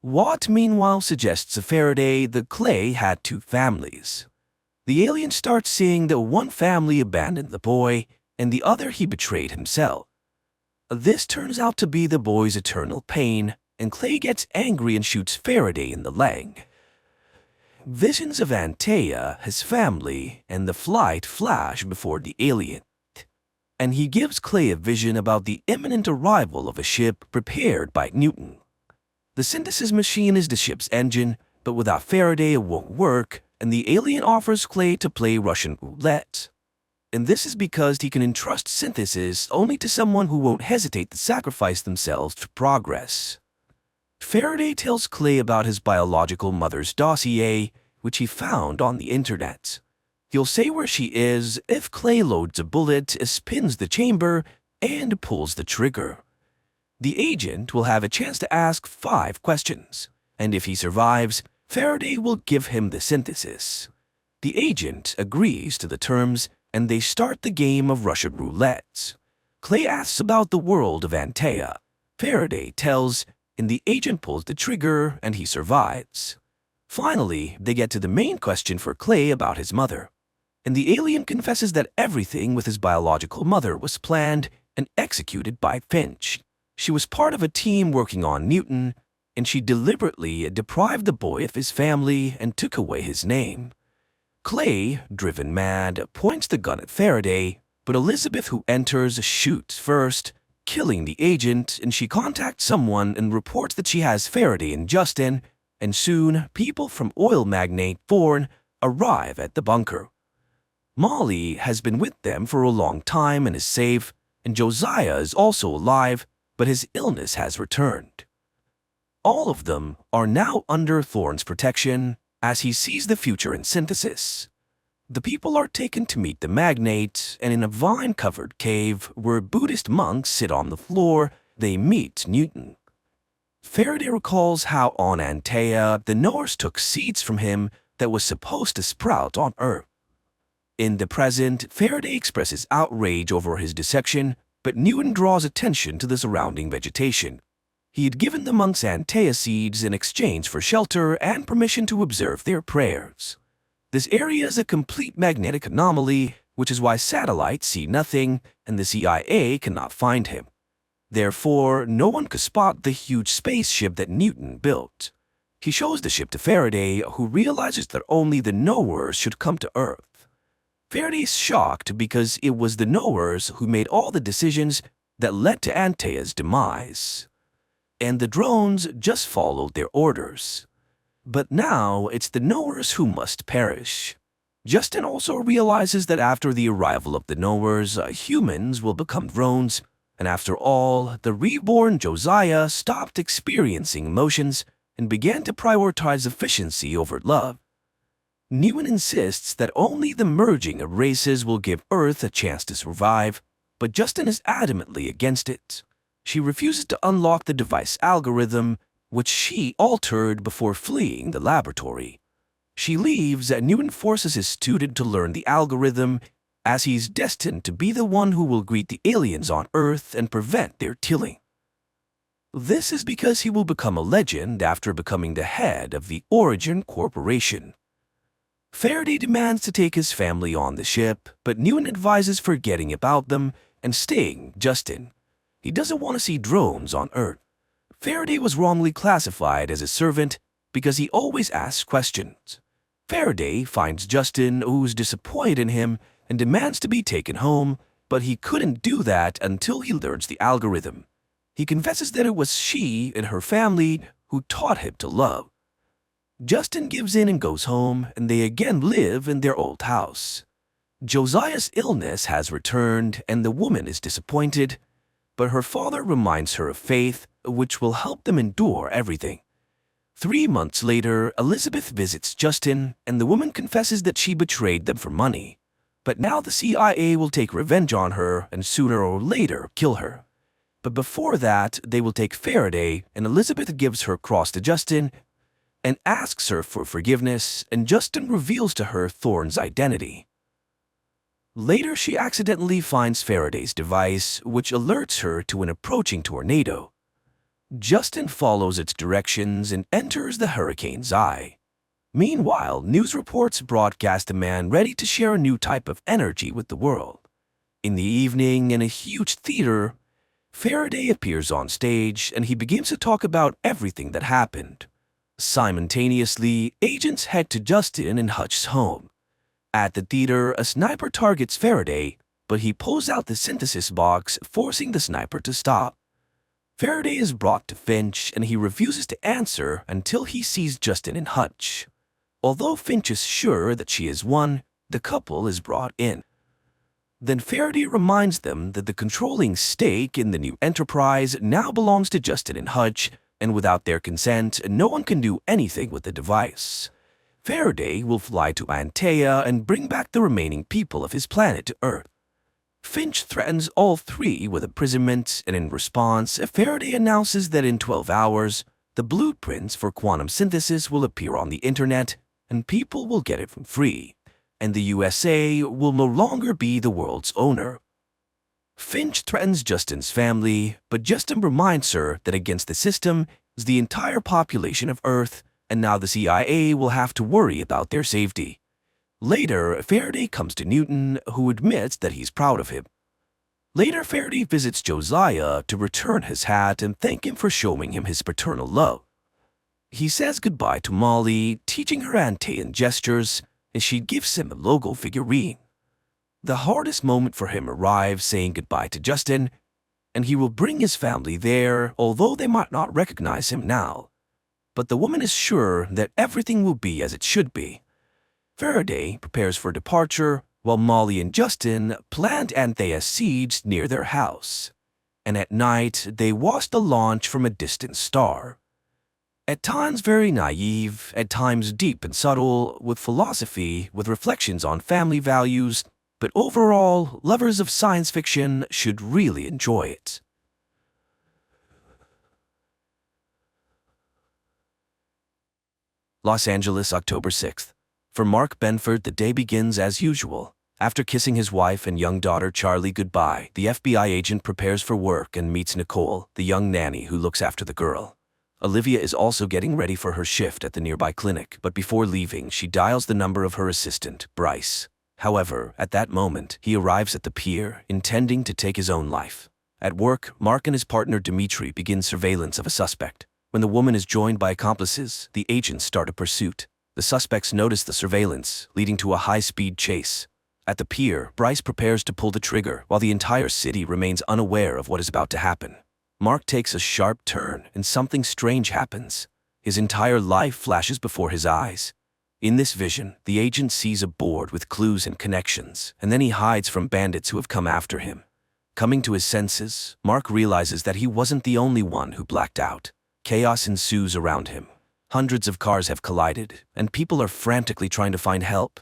Watt, meanwhile, suggests to Faraday that Clay had two families. The alien starts seeing that one family abandoned the boy and the other he betrayed himself. This turns out to be the boy's eternal pain, and Clay gets angry and shoots Faraday in the leg. Visions of Antea, his family, and the flight flash before the alien, and he gives Clay a vision about the imminent arrival of a ship prepared by Newton. The synthesis machine is the ship's engine, but without Faraday it won't work, and the alien offers Clay to play Russian roulette. And this is because he can entrust synthesis only to someone who won't hesitate to sacrifice themselves for progress. Faraday tells Clay about his biological mother's dossier, which he found on the internet. He'll say where she is if Clay loads a bullet, spins the chamber, and pulls the trigger. The agent will have a chance to ask 5 questions, and if he survives, Faraday will give him the synthesis. The agent agrees to the terms, and they start the game of Russian roulette. Clay asks about the world of Antea. Faraday tells, and the agent pulls the trigger, and he survives. Finally, they get to the main question for Clay about his mother, and the alien confesses that everything with his biological mother was planned and executed by Finch. She was part of a team working on Newton, and she deliberately deprived the boy of his family and took away his name. Clay, driven mad, points the gun at Faraday, but Elizabeth, who enters, shoots first, killing the agent, and she contacts someone and reports that she has Faraday and Justin, and soon people from oil magnate Thorne arrive at the bunker. Molly has been with them for a long time and is safe, and Josiah is also alive, but his illness has returned. All of them are now under Thorne's protection as he sees the future in synthesis. The people are taken to meet the magnate, and in a vine-covered cave where Buddhist monks sit on the floor, they meet Newton. Faraday recalls how on Antea the knowers took seeds from him that was supposed to sprout on Earth. In the present, Faraday expresses outrage over his dissection, but Newton draws attention to the surrounding vegetation. He had given the monks Antea seeds in exchange for shelter and permission to observe their prayers. This area is a complete magnetic anomaly, which is why satellites see nothing and the CIA cannot find him. Therefore, no one could spot the huge spaceship that Newton built. He shows the ship to Faraday, who realizes that only the knowers should come to Earth. Faraday is shocked because it was the knowers who made all the decisions that led to Antea's demise, and the drones just followed their orders. But now it's the knowers who must perish. Justin also realizes that after the arrival of the knowers, humans will become drones, and after all, the reborn Josiah stopped experiencing emotions and began to prioritize efficiency over love. Newton insists that only the merging of races will give Earth a chance to survive, but Justin is adamantly against it. She refuses to unlock the device algorithm, which she altered before fleeing the laboratory. She leaves and Newton forces his student to learn the algorithm, as he's destined to be the one who will greet the aliens on Earth and prevent their killing. This is because he will become a legend after becoming the head of the Origin Corporation. Faraday demands to take his family on the ship, but Newton advises forgetting about them and staying Justin. He doesn't want to see drones on Earth. Faraday was wrongly classified as a servant because he always asks questions. Faraday finds Justin, who's disappointed in him, and demands to be taken home, but he couldn't do that until he learns the algorithm. He confesses that it was she and her family who taught him to love. Justin gives in and goes home, and they again live in their old house. Josiah's illness has returned, and the woman is disappointed, but her father reminds her of faith, which will help them endure everything. 3 months later, Elizabeth visits Justin, and the woman confesses that she betrayed them for money. But now the CIA will take revenge on her and sooner or later kill her. But before that, they will take Faraday, and Elizabeth gives her cross to Justin, and asks her for forgiveness, and Justin reveals to her Thorne's identity. Later, she accidentally finds Faraday's device, which alerts her to an approaching tornado. Justin follows its directions and enters the hurricane's eye. Meanwhile, news reports broadcast a man ready to share a new type of energy with the world. In the evening, in a huge theater, Faraday appears on stage and he begins to talk about everything that happened. Simultaneously, agents head to Justin and Hutch's home. At the theater, a sniper targets Faraday, but he pulls out the synthesis box, forcing the sniper to stop. Faraday is brought to Finch and he refuses to answer until he sees Justin and Hutch. Although Finch is sure that she is one, the couple is brought in. Then Faraday reminds them that the controlling stake in the new enterprise now belongs to Justin and Hutch, and without their consent, no one can do anything with the device. Faraday will fly to Antea and bring back the remaining people of his planet to Earth. Finch threatens all three with imprisonment, and in response, Faraday announces that in 12 hours, the blueprints for quantum synthesis will appear on the internet, and people will get it for free, and the USA will no longer be the world's owner. Finch threatens Justin's family, but Justin reminds her that against the system is the entire population of Earth, and now the CIA will have to worry about their safety. Later, Faraday comes to Newton, who admits that he's proud of him. Later, Faraday visits Josiah to return his hat and thank him for showing him his paternal love. He says goodbye to Molly, teaching her Antean gestures, and she gives him a logo figurine. The hardest moment for him arrives saying goodbye to Justin, and he will bring his family there, although they might not recognize him now. But the woman is sure that everything will be as it should be. Faraday prepares for departure, while Molly and Justin plant Anthea's seeds near their house. And at night, they watch the launch from a distant star. At times very naive, at times deep and subtle, with philosophy, with reflections on family values, but overall, lovers of science fiction should really enjoy it. Los Angeles, October 6th. For Mark Benford, the day begins as usual. After kissing his wife and young daughter Charlie goodbye, the FBI agent prepares for work and meets Nicole, the young nanny who looks after the girl. Olivia is also getting ready for her shift at the nearby clinic, but before leaving, she dials the number of her assistant, Bryce. However, at that moment, he arrives at the pier, intending to take his own life. At work, Mark and his partner Dimitri begin surveillance of a suspect. When the woman is joined by accomplices, the agents start a pursuit. The suspects notice the surveillance, leading to a high-speed chase. At the pier, Bryce prepares to pull the trigger, while the entire city remains unaware of what is about to happen. Mark takes a sharp turn, and something strange happens. His entire life flashes before his eyes. In this vision, the agent sees a board with clues and connections, and then he hides from bandits who have come after him. Coming to his senses, Mark realizes that he wasn't the only one who blacked out. Chaos ensues around him. Hundreds of cars have collided, and people are frantically trying to find help.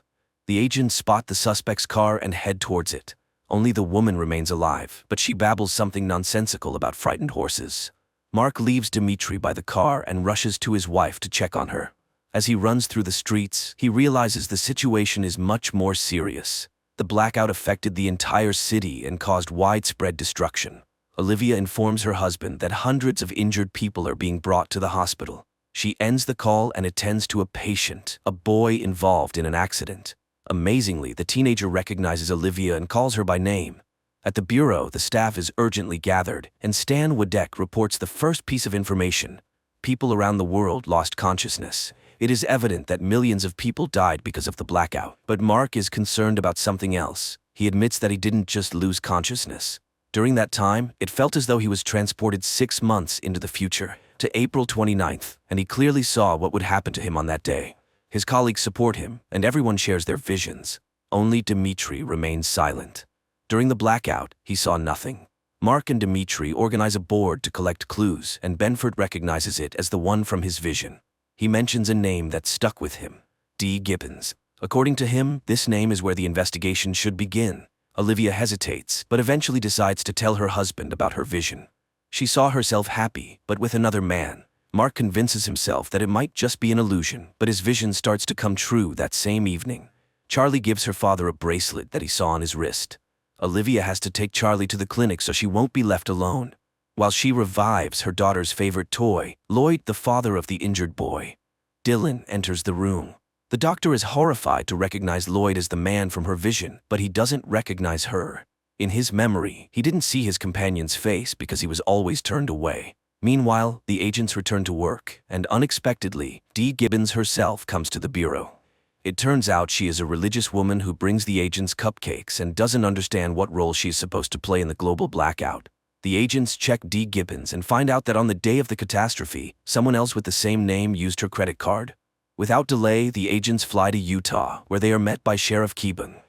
The agents spot the suspect's car and head towards it. Only the woman remains alive, but she babbles something nonsensical about frightened horses. Mark leaves Dimitri by the car and rushes to his wife to check on her. As he runs through the streets, he realizes the situation is much more serious. The blackout affected the entire city and caused widespread destruction. Olivia informs her husband that hundreds of injured people are being brought to the hospital. She ends the call and attends to a patient, a boy involved in an accident. Amazingly, the teenager recognizes Olivia and calls her by name. At the bureau, the staff is urgently gathered, and Stan Wadek reports the first piece of information. People around the world lost consciousness. It is evident that millions of people died because of the blackout, but Mark is concerned about something else. He admits that he didn't just lose consciousness. During that time, it felt as though he was transported 6 months into the future, to April 29th, and he clearly saw what would happen to him on that day. His colleagues support him, and everyone shares their visions. Only Dimitri remains silent. During the blackout, he saw nothing. Mark and Dimitri organize a board to collect clues, and Benford recognizes it as the one from his vision. He mentions a name that stuck with him, D. Gibbons. According to him, this name is where the investigation should begin. Olivia hesitates, but eventually decides to tell her husband about her vision. She saw herself happy, but with another man. Mark convinces himself that it might just be an illusion, but his vision starts to come true that same evening. Charlie gives her father a bracelet that he saw on his wrist. Olivia has to take Charlie to the clinic so she won't be left alone, while she revives her daughter's favorite toy, Lloyd, the father of the injured boy. Dylan enters the room. The doctor is horrified to recognize Lloyd as the man from her vision, but he doesn't recognize her. In his memory, he didn't see his companion's face because he was always turned away. Meanwhile, the agents return to work, and unexpectedly, Dee Gibbons herself comes to the bureau. It turns out she is a religious woman who brings the agents cupcakes and doesn't understand what role she is supposed to play in the global blackout. The agents check Dee Gibbons and find out that on the day of the catastrophe, someone else with the same name used her credit card. Without delay, the agents fly to Utah, where they are met by Sheriff Keeban.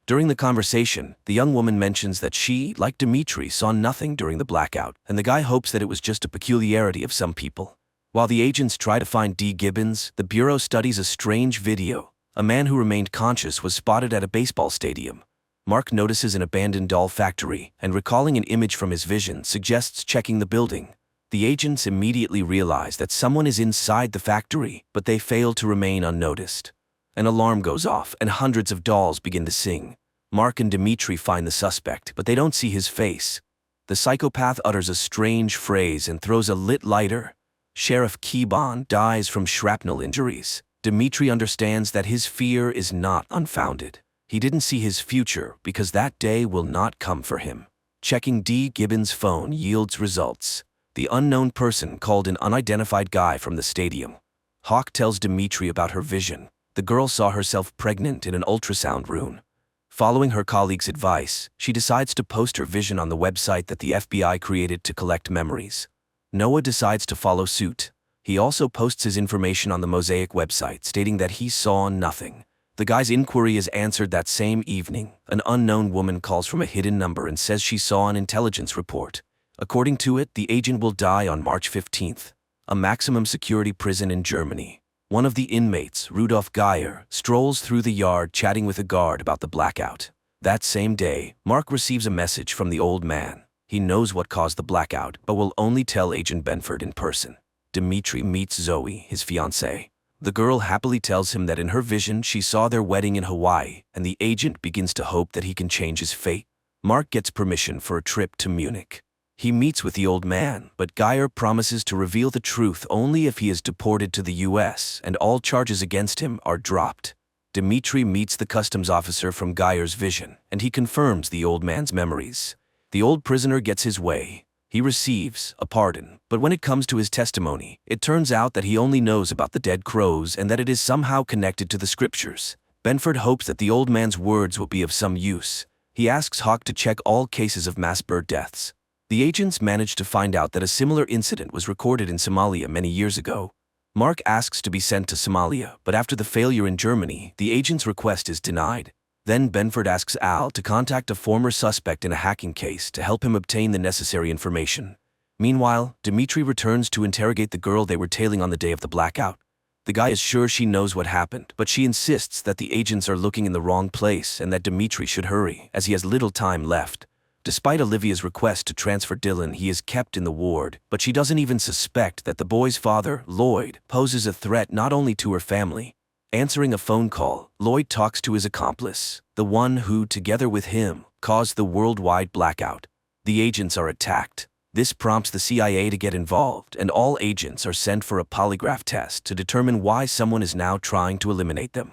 During the conversation, the young woman mentions that she, like Dimitri, saw nothing during the blackout, and the guy hopes that it was just a peculiarity of some people. While the agents try to find Dee Gibbons, the Bureau studies a strange video. A man who remained conscious was spotted at a baseball stadium. Mark notices an abandoned doll factory, and recalling an image from his vision suggests checking the building. The agents immediately realize that someone is inside the factory, but they fail to remain unnoticed. An alarm goes off, and hundreds of dolls begin to sing. Mark and Dimitri find the suspect, but they don't see his face. The psychopath utters a strange phrase and throws a lit lighter. Sheriff Keeban dies from shrapnel injuries. Dimitri understands that his fear is not unfounded. He didn't see his future because that day will not come for him. Checking Dee Gibbons' phone yields results. The unknown person called an unidentified guy from the stadium. Hawk tells Dimitri about her vision. The girl saw herself pregnant in an ultrasound room. Following her colleague's advice, she decides to post her vision on the website that the FBI created to collect memories. Noah decides to follow suit. He also posts his information on the Mosaic website, stating that he saw nothing. The guy's inquiry is answered that same evening. An unknown woman calls from a hidden number and says she saw an intelligence report. According to it, the agent will die on March 15th. A maximum security prison in Germany. One of the inmates, Rudolf Geyer, strolls through the yard chatting with a guard about the blackout. That same day, Mark receives a message from the old man. He knows what caused the blackout, but will only tell Agent Benford in person. Dimitri meets Zoe, his fiancée. The girl happily tells him that in her vision she saw their wedding in Hawaii, and the agent begins to hope that he can change his fate. Mark gets permission for a trip to Munich. He meets with the old man, but Geyer promises to reveal the truth only if he is deported to the US and all charges against him are dropped. Dimitri meets the customs officer from Geyer's vision, and he confirms the old man's memories. The old prisoner gets his way. He receives a pardon, but when it comes to his testimony, it turns out that he only knows about the dead crows and that it is somehow connected to the scriptures. Benford hopes that the old man's words will be of some use. He asks Hawk to check all cases of mass bird deaths. The agents manage to find out that a similar incident was recorded in Somalia many years ago. Mark asks to be sent to Somalia, but after the failure in Germany, the agent's request is denied. Then Benford asks Al to contact a former suspect in a hacking case to help him obtain the necessary information. Meanwhile, Dimitri returns to interrogate the girl they were tailing on the day of the blackout. The guy is sure she knows what happened, but she insists that the agents are looking in the wrong place and that Dimitri should hurry, as he has little time left. Despite Olivia's request to transfer Dylan, he is kept in the ward, but she doesn't even suspect that the boy's father, Lloyd, poses a threat not only to her family. Answering a phone call, Lloyd talks to his accomplice, the one who, together with him, caused the worldwide blackout. The agents are attacked. This prompts the CIA to get involved, and all agents are sent for a polygraph test to determine why someone is now trying to eliminate them.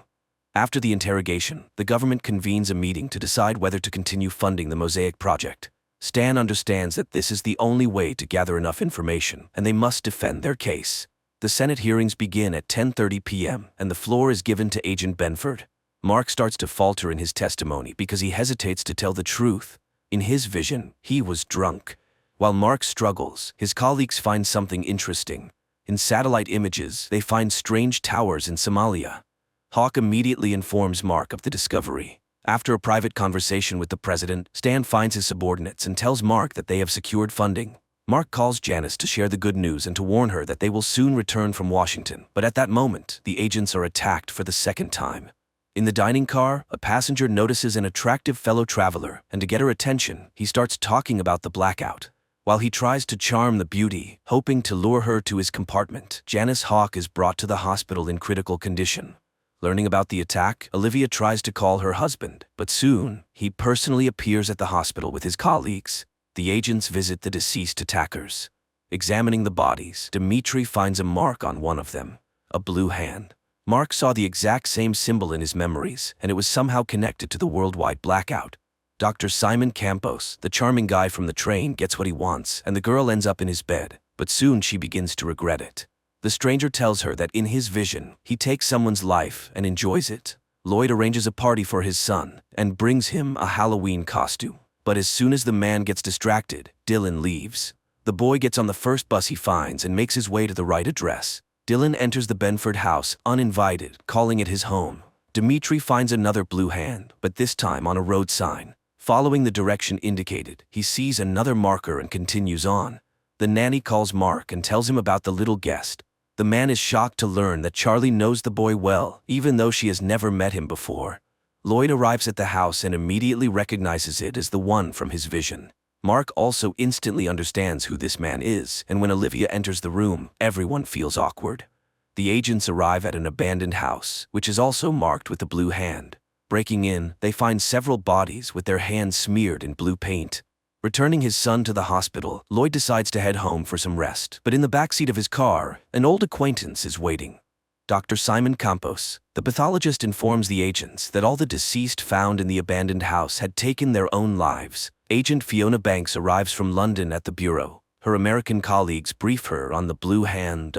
After the interrogation, the government convenes a meeting to decide whether to continue funding the Mosaic project. Stan understands that this is the only way to gather enough information, and they must defend their case. The Senate hearings begin at 10:30 p.m., and the floor is given to Agent Benford. Mark starts to falter in his testimony because he hesitates to tell the truth. In his vision, he was drunk. While Mark struggles, his colleagues find something interesting. In satellite images, they find strange towers in Somalia. Hawk immediately informs Mark of the discovery. After a private conversation with the president, Stan finds his subordinates and tells Mark that they have secured funding. Mark calls Janice to share the good news and to warn her that they will soon return from Washington, but at that moment, the agents are attacked for the second time. In the dining car, a passenger notices an attractive fellow traveler, and to get her attention, he starts talking about the blackout. While he tries to charm the beauty, hoping to lure her to his compartment, Janice Hawk is brought to the hospital in critical condition. Learning about the attack, Olivia tries to call her husband, but soon, he personally appears at the hospital with his colleagues. The agents visit the deceased attackers. Examining the bodies, Dimitri finds a mark on one of them, a blue hand. Mark saw the exact same symbol in his memories, and it was somehow connected to the worldwide blackout. Dr. Simon Campos, the charming guy from the train, gets what he wants, and the girl ends up in his bed, but soon she begins to regret it. The stranger tells her that in his vision, he takes someone's life and enjoys it. Lloyd arranges a party for his son and brings him a Halloween costume. But as soon as the man gets distracted, Dylan leaves. The boy gets on the first bus he finds and makes his way to the right address. Dylan enters the Benford house uninvited, calling it his home. Dimitri finds another blue hand, but this time on a road sign. Following the direction indicated, he sees another marker and continues on. The nanny calls Mark and tells him about the little guest. The man is shocked to learn that Charlie knows the boy well, even though she has never met him before. Lloyd arrives at the house and immediately recognizes it as the one from his vision. Mark also instantly understands who this man is, and when Olivia enters the room, everyone feels awkward. The agents arrive at an abandoned house, which is also marked with the blue hand. Breaking in, they find several bodies with their hands smeared in blue paint. Returning his son to the hospital, Lloyd decides to head home for some rest, but in the backseat of his car, an old acquaintance is waiting. Dr. Simon Campos, the pathologist, informs the agents that all the deceased found in the abandoned house had taken their own lives. Agent Fiona Banks arrives from London at the bureau. Her American colleagues brief her on the Blue Hand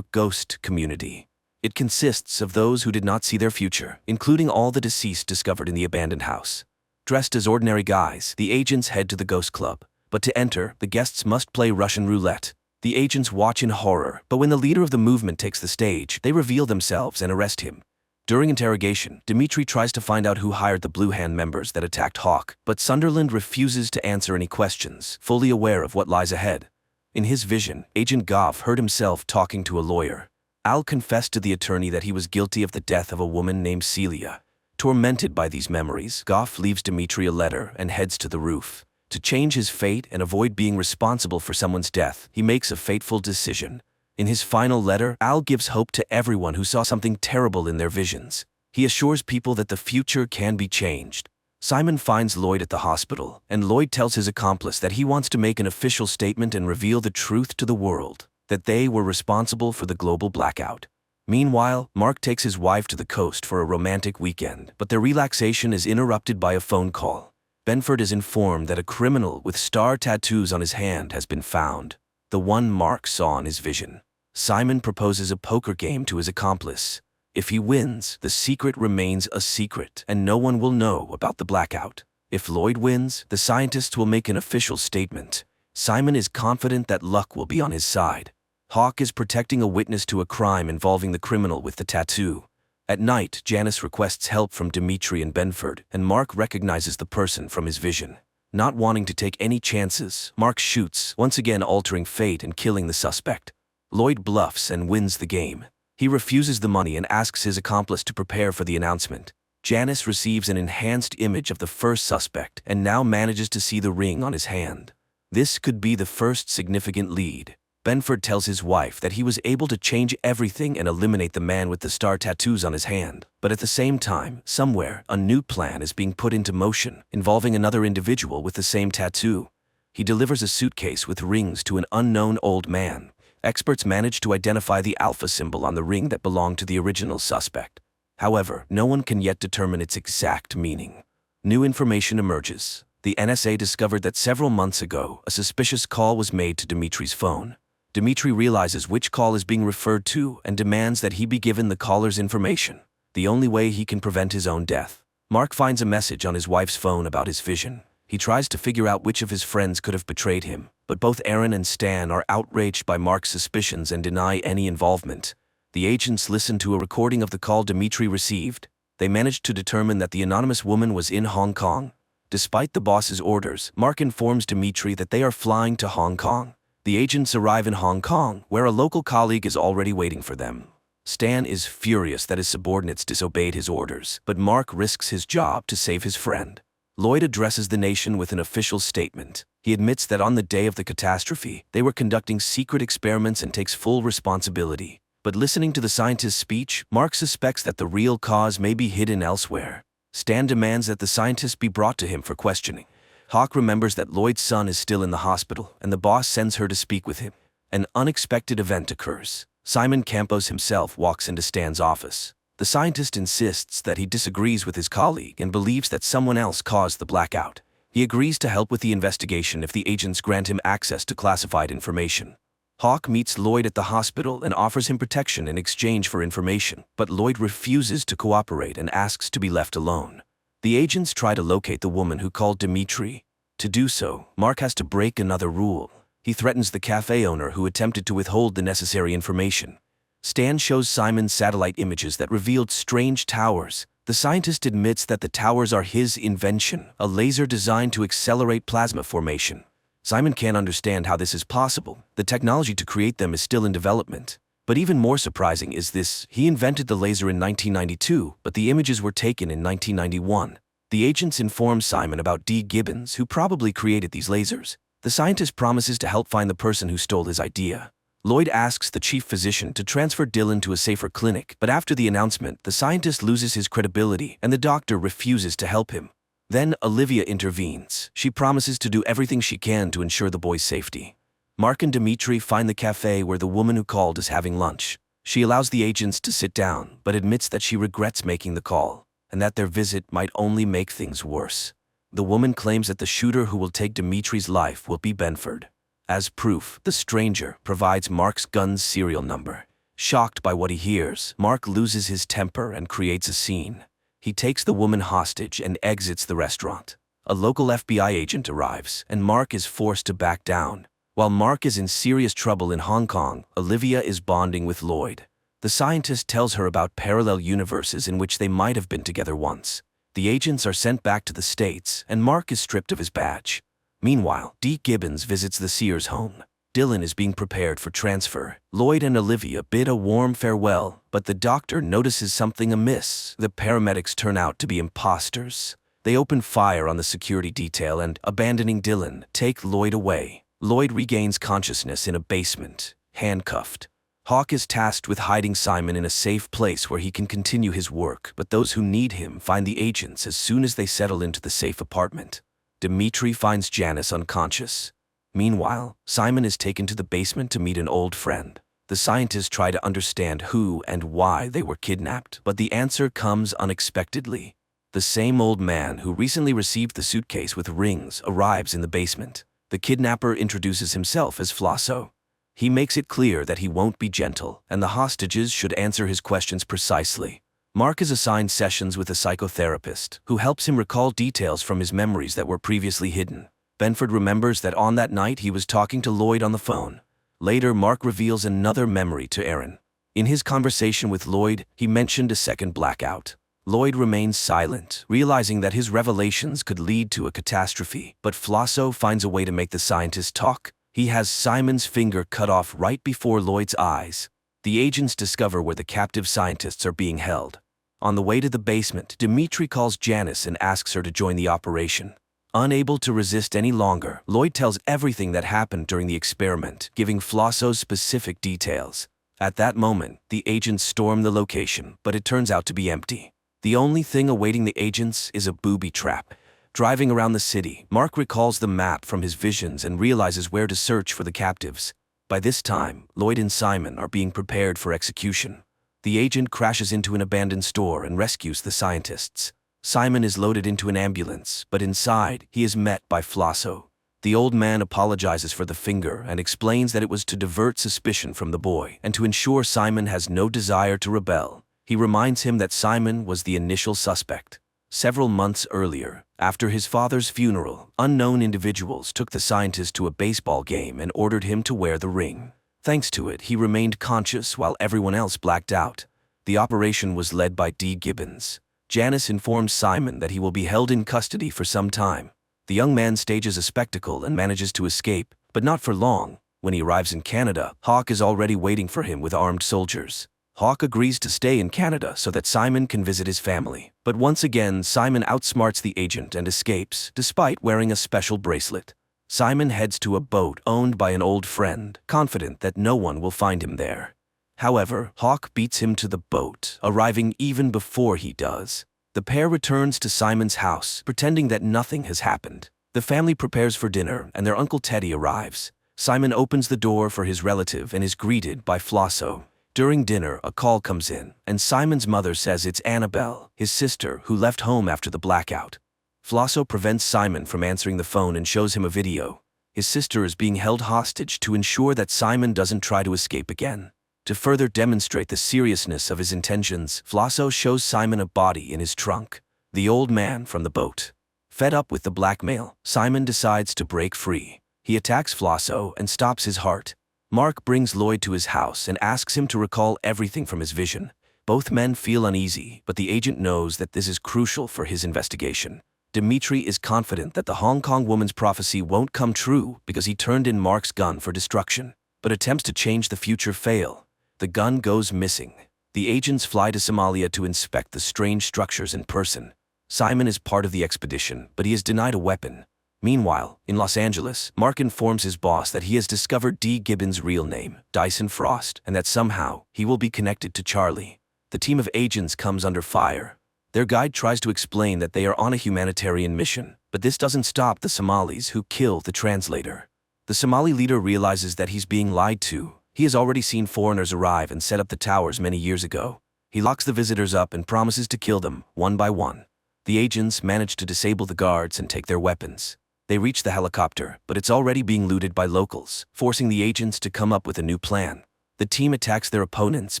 ghost community. It consists of those who did not see their future, including all the deceased discovered in the abandoned house. Dressed as ordinary guys, the agents head to the ghost club. But to enter, the guests must play Russian roulette. The agents watch in horror, but when the leader of the movement takes the stage, they reveal themselves and arrest him. During interrogation, Dimitri tries to find out who hired the Blue Hand members that attacked Hawk, but Sunderland refuses to answer any questions, fully aware of what lies ahead. In his vision, Agent Goff heard himself talking to a lawyer. Al confessed to the attorney that he was guilty of the death of a woman named Celia. Tormented by these memories, Goff leaves Dimitri a letter and heads to the roof. To change his fate and avoid being responsible for someone's death, he makes a fateful decision. In his final letter, Al gives hope to everyone who saw something terrible in their visions. He assures people that the future can be changed. Simon finds Lloyd at the hospital, and Lloyd tells his accomplice that he wants to make an official statement and reveal the truth to the world, that they were responsible for the global blackout. Meanwhile, Mark takes his wife to the coast for a romantic weekend, but their relaxation is interrupted by a phone call. Benford is informed that a criminal with star tattoos on his hand has been found, the one Mark saw in his vision. Simon proposes a poker game to his accomplice. If he wins, the secret remains a secret, and no one will know about the blackout. If Lloyd wins, the scientists will make an official statement. Simon is confident that luck will be on his side. Hawk is protecting a witness to a crime involving the criminal with the tattoo. At night, Janice requests help from Dimitri and Benford, and Mark recognizes the person from his vision. Not wanting to take any chances, Mark shoots, once again altering fate and killing the suspect. Lloyd bluffs and wins the game. He refuses the money and asks his accomplice to prepare for the announcement. Janice receives an enhanced image of the first suspect and now manages to see the ring on his hand. This could be the first significant lead. Benford tells his wife that he was able to change everything and eliminate the man with the star tattoos on his hand. But at the same time, somewhere, a new plan is being put into motion, involving another individual with the same tattoo. He delivers a suitcase with rings to an unknown old man. Experts manage to identify the alpha symbol on the ring that belonged to the original suspect. However, no one can yet determine its exact meaning. New information emerges. The NSA discovered that several months ago, a suspicious call was made to Dimitri's phone. Dimitri realizes which call is being referred to and demands that he be given the caller's information, the only way he can prevent his own death. Mark finds a message on his wife's phone about his vision. He tries to figure out which of his friends could have betrayed him, but both Aaron and Stan are outraged by Mark's suspicions and deny any involvement. The agents listen to a recording of the call Dimitri received. They managed to determine that the anonymous woman was in Hong Kong. Despite the boss's orders, Mark informs Dimitri that they are flying to Hong Kong. The agents arrive in Hong Kong, where a local colleague is already waiting for them. Stan is furious that his subordinates disobeyed his orders, but Mark risks his job to save his friend. Lloyd addresses the nation with an official statement. He admits that on the day of the catastrophe, they were conducting secret experiments and takes full responsibility. But listening to the scientist's speech, Mark suspects that the real cause may be hidden elsewhere. Stan demands that the scientist be brought to him for questioning. Hawk remembers that Lloyd's son is still in the hospital, and the boss sends her to speak with him. An unexpected event occurs. Simon Campos himself walks into Stan's office. The scientist insists that he disagrees with his colleague and believes that someone else caused the blackout. He agrees to help with the investigation if the agents grant him access to classified information. Hawk meets Lloyd at the hospital and offers him protection in exchange for information, but Lloyd refuses to cooperate and asks to be left alone. The agents try to locate the woman who called Dimitri. To do so, Mark has to break another rule. He threatens the cafe owner who attempted to withhold the necessary information. Stan shows Simon satellite images that revealed strange towers. The scientist admits that the towers are his invention, a laser designed to accelerate plasma formation. Simon can't understand how this is possible. The technology to create them is still in development. But even more surprising is this: he invented the laser in 1992, but the images were taken in 1991. The agents inform Simon about D. Gibbons, who probably created these lasers. The scientist promises to help find the person who stole his idea. Lloyd asks the chief physician to transfer Dylan to a safer clinic, but after the announcement, the scientist loses his credibility and the doctor refuses to help him. Then Olivia intervenes. She promises to do everything she can to ensure the boy's safety. Mark and Dimitri find the cafe where the woman who called is having lunch. She allows the agents to sit down, but admits that she regrets making the call, and that their visit might only make things worse. The woman claims that the shooter who will take Dimitri's life will be Benford. As proof, the stranger provides Mark's gun's serial number. Shocked by what he hears, Mark loses his temper and creates a scene. He takes the woman hostage and exits the restaurant. A local FBI agent arrives, and Mark is forced to back down. While Mark is in serious trouble in Hong Kong, Olivia is bonding with Lloyd. The scientist tells her about parallel universes in which they might have been together once. The agents are sent back to the States, and Mark is stripped of his badge. Meanwhile, D. Gibbons visits the Sears home. Dylan is being prepared for transfer. Lloyd and Olivia bid a warm farewell, but the doctor notices something amiss. The paramedics turn out to be imposters. They open fire on the security detail and, abandoning Dylan, take Lloyd away. Lloyd regains consciousness in a basement, handcuffed. Hawk is tasked with hiding Simon in a safe place where he can continue his work, but those who need him find the agents as soon as they settle into the safe apartment. Dimitri finds Janice unconscious. Meanwhile, Simon is taken to the basement to meet an old friend. The scientists try to understand who and why they were kidnapped, but the answer comes unexpectedly. The same old man who recently received the suitcase with rings arrives in the basement. The kidnapper introduces himself as Flosso. He makes it clear that he won't be gentle, and the hostages should answer his questions precisely. Mark is assigned sessions with a psychotherapist, who helps him recall details from his memories that were previously hidden. Benford remembers that on that night he was talking to Lloyd on the phone. Later, Mark reveals another memory to Aaron. In his conversation with Lloyd, he mentioned a second blackout. Lloyd remains silent, realizing that his revelations could lead to a catastrophe, but Flosso finds a way to make the scientist talk. He has Simon's finger cut off right before Lloyd's eyes. The agents discover where the captive scientists are being held. On the way to the basement, Dimitri calls Janice and asks her to join the operation. Unable to resist any longer, Lloyd tells everything that happened during the experiment, giving Flosso specific details. At that moment, the agents storm the location, but it turns out to be empty. The only thing awaiting the agents is a booby trap. Driving around the city, Mark recalls the map from his visions and realizes where to search for the captives. By this time, Lloyd and Simon are being prepared for execution. The agent crashes into an abandoned store and rescues the scientists. Simon is loaded into an ambulance, but inside, he is met by Flosso. The old man apologizes for the finger and explains that it was to divert suspicion from the boy and to ensure Simon has no desire to rebel. He reminds him that Simon was the initial suspect. Several months earlier, after his father's funeral, unknown individuals took the scientist to a baseball game and ordered him to wear the ring. Thanks to it, he remained conscious while everyone else blacked out. The operation was led by D. Gibbons. Janice informs Simon that he will be held in custody for some time. The young man stages a spectacle and manages to escape, but not for long. When he arrives in Canada, Hawk is already waiting for him with armed soldiers. Hawk agrees to stay in Canada so that Simon can visit his family. But once again, Simon outsmarts the agent and escapes, despite wearing a special bracelet. Simon heads to a boat owned by an old friend, confident that no one will find him there. However, Hawk beats him to the boat, arriving even before he does. The pair returns to Simon's house, pretending that nothing has happened. The family prepares for dinner, and their Uncle Teddy arrives. Simon opens the door for his relative and is greeted by Flosso. During dinner, a call comes in, and Simon's mother says it's Annabelle, his sister, who left home after the blackout. Flosso prevents Simon from answering the phone and shows him a video. His sister is being held hostage to ensure that Simon doesn't try to escape again. To further demonstrate the seriousness of his intentions, Flosso shows Simon a body in his trunk, the old man from the boat. Fed up with the blackmail, Simon decides to break free. He attacks Flosso and stops his heart. Mark brings Lloyd to his house and asks him to recall everything from his vision. Both men feel uneasy, but the agent knows that this is crucial for his investigation. Dimitri is confident that the Hong Kong woman's prophecy won't come true because he turned in Mark's gun for destruction. But attempts to change the future fail. The gun goes missing. The agents fly to Somalia to inspect the strange structures in person. Simon is part of the expedition, but he is denied a weapon. Meanwhile, in Los Angeles, Mark informs his boss that he has discovered D. Gibbons' real name, Dyson Frost, and that somehow he will be connected to Charlie. The team of agents comes under fire. Their guide tries to explain that they are on a humanitarian mission, but this doesn't stop the Somalis who kill the translator. The Somali leader realizes that he's being lied to. He has already seen foreigners arrive and set up the towers many years ago. He locks the visitors up and promises to kill them, one by one. The agents manage to disable the guards and take their weapons. They reach the helicopter, but it's already being looted by locals, forcing the agents to come up with a new plan. The team attacks their opponents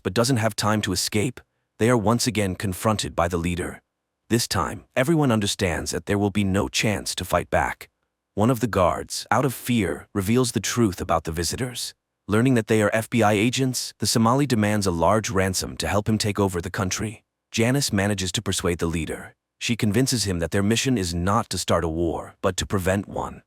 but doesn't have time to escape. They are once again confronted by the leader. This time, everyone understands that there will be no chance to fight back. One of the guards, out of fear, reveals the truth about the visitors. Learning that they are FBI agents, the Somali demands a large ransom to help him take over the country. Janice manages to persuade the leader. She convinces him that their mission is not to start a war, but to prevent one.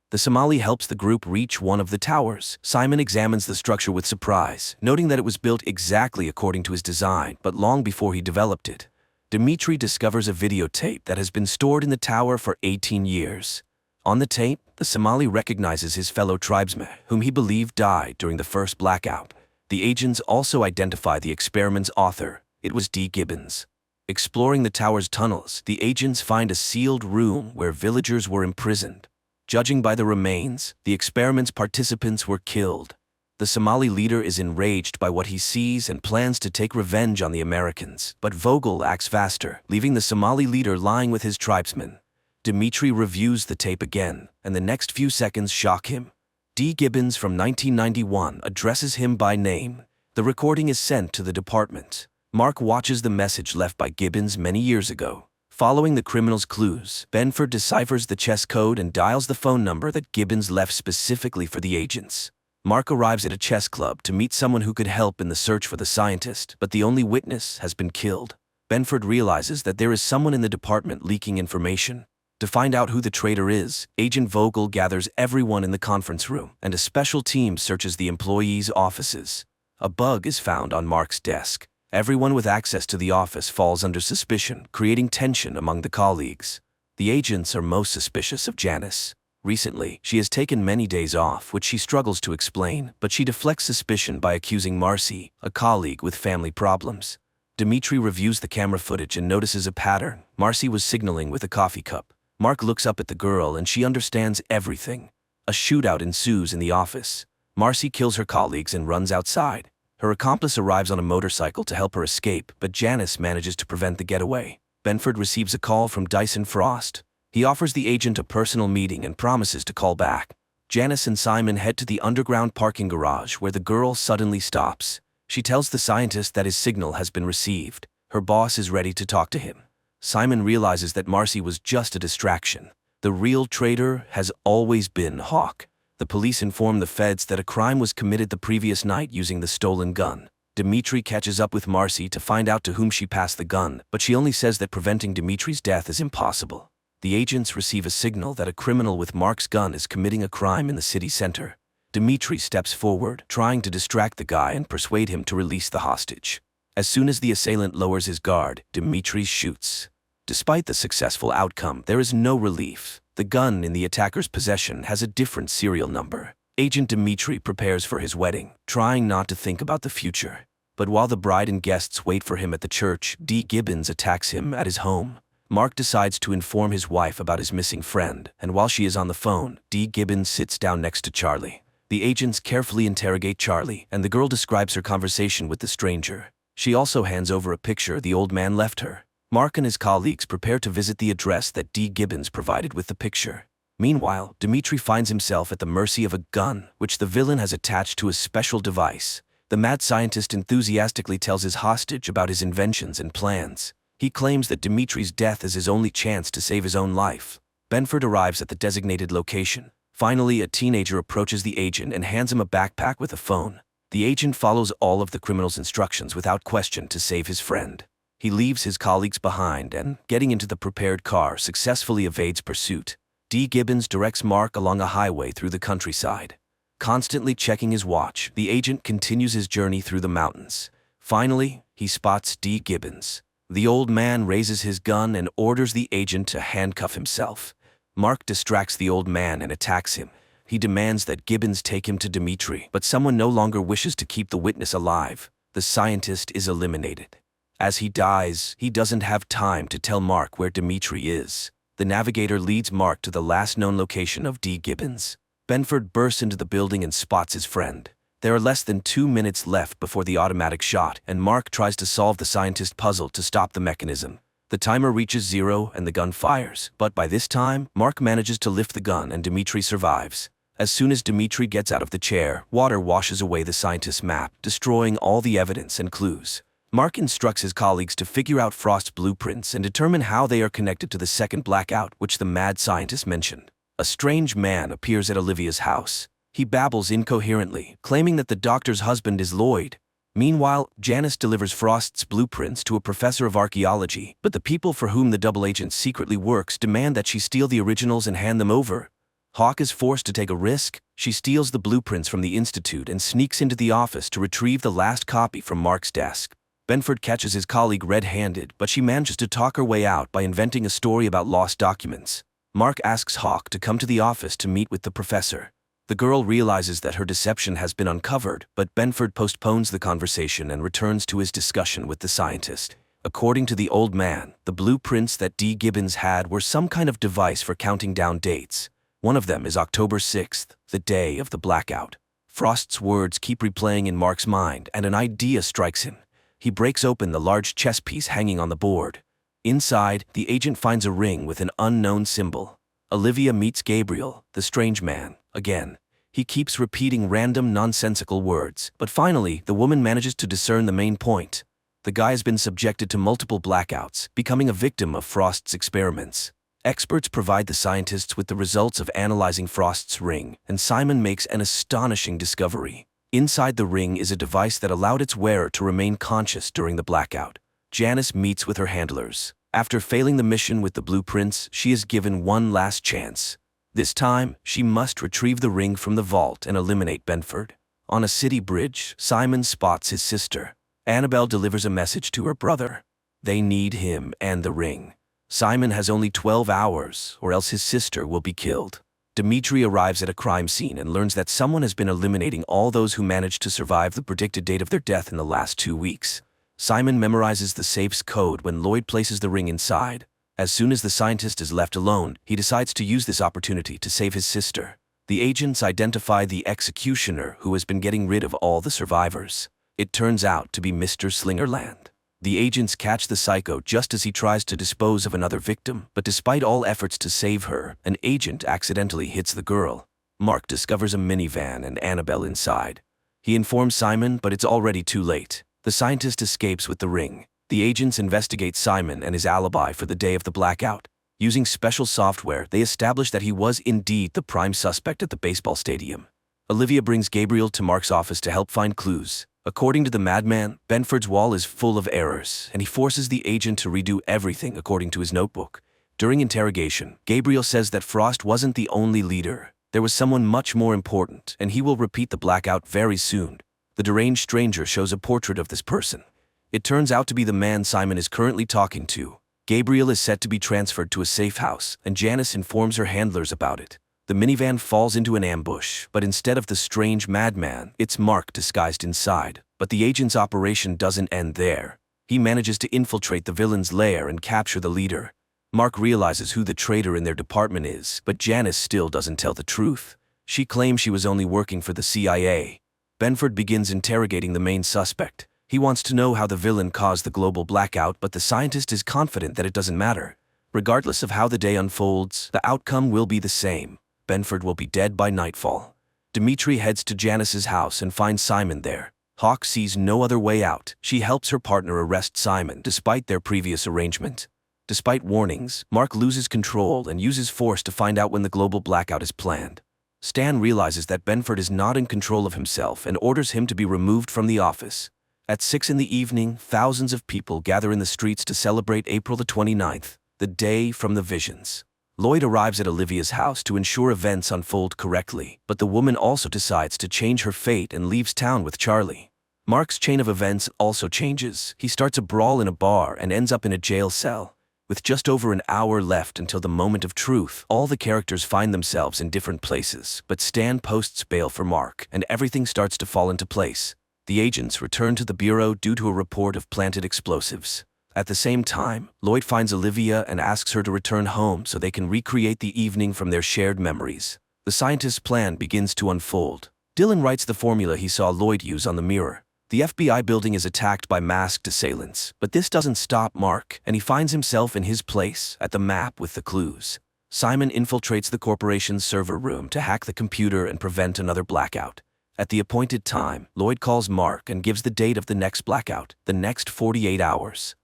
The Somali helps the group reach one of the towers. Simon examines the structure with surprise, noting that it was built exactly according to his design, but long before he developed it. Dimitri discovers a videotape that has been stored in the tower for 18 years. On the tape, the Somali recognizes his fellow tribesmen, whom he believed died during the first blackout. The agents also identify the experiment's author. It was D. Gibbons. Exploring the tower's tunnels, the agents find a sealed room where villagers were imprisoned. Judging by the remains, the experiment's participants were killed. The Somali leader is enraged by what he sees and plans to take revenge on the Americans, but Vogel acts faster, leaving the Somali leader lying with his tribesmen. Dimitri reviews the tape again, and the next few seconds shock him. D. Gibbons from 1991 addresses him by name. The recording is sent to the department. Mark watches the message left by Gibbons many years ago. Following the criminal's clues, Benford deciphers the chess code and dials the phone number that Gibbons left specifically for the agents. Mark arrives at a chess club to meet someone who could help in the search for the scientist, but the only witness has been killed. Benford realizes that there is someone in the department leaking information. To find out who the traitor is, Agent Vogel gathers everyone in the conference room, and a special team searches the employees' offices. A bug is found on Mark's desk. Everyone with access to the office falls under suspicion, creating tension among the colleagues. The agents are most suspicious of Janice. Recently, she has taken many days off, which she struggles to explain, but she deflects suspicion by accusing Marcy, a colleague with family problems. Dimitri reviews the camera footage and notices a pattern. Marcy was signaling with a coffee cup. Mark looks up at the girl and she understands everything. A shootout ensues in the office. Marcy kills her colleagues and runs outside. Her accomplice arrives on a motorcycle to help her escape, but Janice manages to prevent the getaway. Benford receives a call from Dyson Frost. He offers the agent a personal meeting and promises to call back. Janice and Simon head to the underground parking garage where the girl suddenly stops. She tells the scientist that his signal has been received. Her boss is ready to talk to him. Simon realizes that Marcy was just a distraction. The real traitor has always been Hawk. The police inform the feds that a crime was committed the previous night using the stolen gun. Dimitri catches up with Marcy to find out to whom she passed the gun, but she only says that preventing Dimitri's death is impossible. The agents receive a signal that a criminal with Mark's gun is committing a crime in the city center. Dimitri steps forward, trying to distract the guy and persuade him to release the hostage. As soon as the assailant lowers his guard, Dimitri shoots. Despite the successful outcome, there is no relief. The gun in the attacker's possession has a different serial number. Agent Dimitri prepares for his wedding, trying not to think about the future. But while the bride and guests wait for him at the church, D. Gibbons attacks him at his home. Mark decides to inform his wife about his missing friend, and while she is on the phone, D. Gibbons sits down next to Charlie. The agents carefully interrogate Charlie, and the girl describes her conversation with the stranger. She also hands over a picture the old man left her. Mark and his colleagues prepare to visit the address that D. Gibbons provided with the picture. Meanwhile, Dimitri finds himself at the mercy of a gun, which the villain has attached to a special device. The mad scientist enthusiastically tells his hostage about his inventions and plans. He claims that Dimitri's death is his only chance to save his own life. Benford arrives at the designated location. Finally, a teenager approaches the agent and hands him a backpack with a phone. The agent follows all of the criminal's instructions without question to save his friend. He leaves his colleagues behind and, getting into the prepared car, successfully evades pursuit. D. Gibbons directs Mark along a highway through the countryside. Constantly checking his watch, the agent continues his journey through the mountains. Finally, he spots D. Gibbons. The old man raises his gun and orders the agent to handcuff himself. Mark distracts the old man and attacks him. He demands that Gibbons take him to Dimitri, but someone no longer wishes to keep the witness alive. The scientist is eliminated. As he dies, he doesn't have time to tell Mark where Dimitri is. The navigator leads Mark to the last known location of D. Gibbons. Benford bursts into the building and spots his friend. There are less than 2 minutes left before the automatic shot, and Mark tries to solve the scientist puzzle to stop the mechanism. The timer reaches 0 and the gun fires, but by this time, Mark manages to lift the gun and Dimitri survives. As soon as Dimitri gets out of the chair, water washes away the scientist's map, destroying all the evidence and clues. Mark instructs his colleagues to figure out Frost's blueprints and determine how they are connected to the second blackout, which the mad scientist mentioned. A strange man appears at Olivia's house. He babbles incoherently, claiming that the doctor's husband is Lloyd. Meanwhile, Janice delivers Frost's blueprints to a professor of archaeology, but the people for whom the double agent secretly works demand that she steal the originals and hand them over. Hawk is forced to take a risk. She steals the blueprints from the Institute and sneaks into the office to retrieve the last copy from Mark's desk. Benford catches his colleague red-handed, but she manages to talk her way out by inventing a story about lost documents. Mark asks Hawk to come to the office to meet with the professor. The girl realizes that her deception has been uncovered, but Benford postpones the conversation and returns to his discussion with the scientist. According to the old man, the blueprints that D. Gibbons had were some kind of device for counting down dates. One of them is October 6th, the day of the blackout. Frost's words keep replaying in Mark's mind, and an idea strikes him. He breaks open the large chess piece hanging on the board. Inside, the agent finds a ring with an unknown symbol. Olivia meets Gabriel, the strange man, again. He keeps repeating random, nonsensical words, but finally, the woman manages to discern the main point. The guy has been subjected to multiple blackouts, becoming a victim of Frost's experiments. Experts provide the scientists with the results of analyzing Frost's ring, and Simon makes an astonishing discovery. Inside the ring is a device that allowed its wearer to remain conscious during the blackout. Janice meets with her handlers. After failing the mission with the blueprints, she is given one last chance. This time, she must retrieve the ring from the vault and eliminate Benford. On a city bridge, Simon spots his sister. Annabelle delivers a message to her brother. They need him and the ring. Simon has only 12 hours, or else his sister will be killed. Dimitri arrives at a crime scene and learns that someone has been eliminating all those who managed to survive the predicted date of their death in the last 2 weeks. Simon memorizes the safe's code when Lloyd places the ring inside. As soon as the scientist is left alone, he decides to use this opportunity to save his sister. The agents identify the executioner who has been getting rid of all the survivors. It turns out to be Mr. Slingerland. The agents catch the psycho just as he tries to dispose of another victim, but despite all efforts to save her, an agent accidentally hits the girl. Mark discovers a minivan and Annabelle inside. He informs Simon, but it's already too late. The scientist escapes with the ring. The agents investigate Simon and his alibi for the day of the blackout. Using special software, they establish that he was indeed the prime suspect at the baseball stadium. Olivia brings Gabriel to Mark's office to help find clues. According to the madman, Benford's wall is full of errors, and he forces the agent to redo everything according to his notebook. During interrogation, Gabriel says that Frost wasn't the only leader. There was someone much more important, and he will repeat the blackout very soon. The deranged stranger shows a portrait of this person. It turns out to be the man Simon is currently talking to. Gabriel is set to be transferred to a safe house, and Janice informs her handlers about it. The minivan falls into an ambush, but instead of the strange madman, it's Mark disguised inside. But the agent's operation doesn't end there. He manages to infiltrate the villain's lair and capture the leader. Mark realizes who the traitor in their department is, but Janice still doesn't tell the truth. She claims she was only working for the CIA. Benford begins interrogating the main suspect. He wants to know how the villain caused the global blackout, but the scientist is confident that it doesn't matter. Regardless of how the day unfolds, the outcome will be the same. Benford will be dead by nightfall. Dimitri heads to Janice's house and finds Simon there. Hawk sees no other way out. She helps her partner arrest Simon, despite their previous arrangement. Despite warnings, Mark loses control and uses force to find out when the global blackout is planned. Stan realizes that Benford is not in control of himself and orders him to be removed from the office. At 6 in the evening, thousands of people gather in the streets to celebrate April the 29th, the day from the visions. Lloyd arrives at Olivia's house to ensure events unfold correctly, but the woman also decides to change her fate and leaves town with Charlie. Mark's chain of events also changes. He starts a brawl in a bar and ends up in a jail cell. With just over an hour left until the moment of truth, all the characters find themselves in different places, but Stan posts bail for Mark, and everything starts to fall into place. The agents return to the bureau due to a report of planted explosives. At the same time, Lloyd finds Olivia and asks her to return home so they can recreate the evening from their shared memories. The scientist's plan begins to unfold. Dylan writes the formula he saw Lloyd use on the mirror. The FBI building is attacked by masked assailants, but this doesn't stop Mark, and he finds himself in his place at the map with the clues. Simon infiltrates the corporation's server room to hack the computer and prevent another blackout. At the appointed time, Lloyd calls Mark and gives the date of the next blackout, the next 48 hours.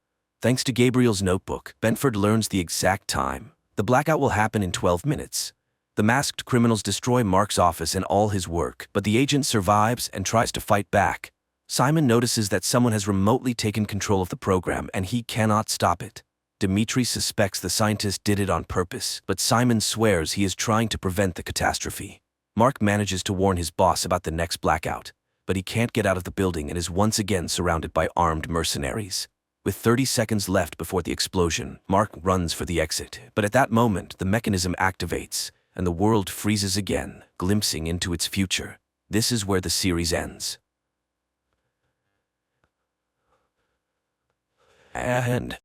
Thanks to Gabriel's notebook, Benford learns the exact time. The blackout will happen in 12 minutes. The masked criminals destroy Mark's office and all his work, but the agent survives and tries to fight back. Simon notices that someone has remotely taken control of the program and he cannot stop it. Dimitri suspects the scientist did it on purpose, but Simon swears he is trying to prevent the catastrophe. Mark manages to warn his boss about the next blackout, but he can't get out of the building and is once again surrounded by armed mercenaries. With 30 seconds left before the explosion, Mark runs for the exit, but at that moment the mechanism activates and the world freezes again, glimpsing into its future. This is where the series ends. And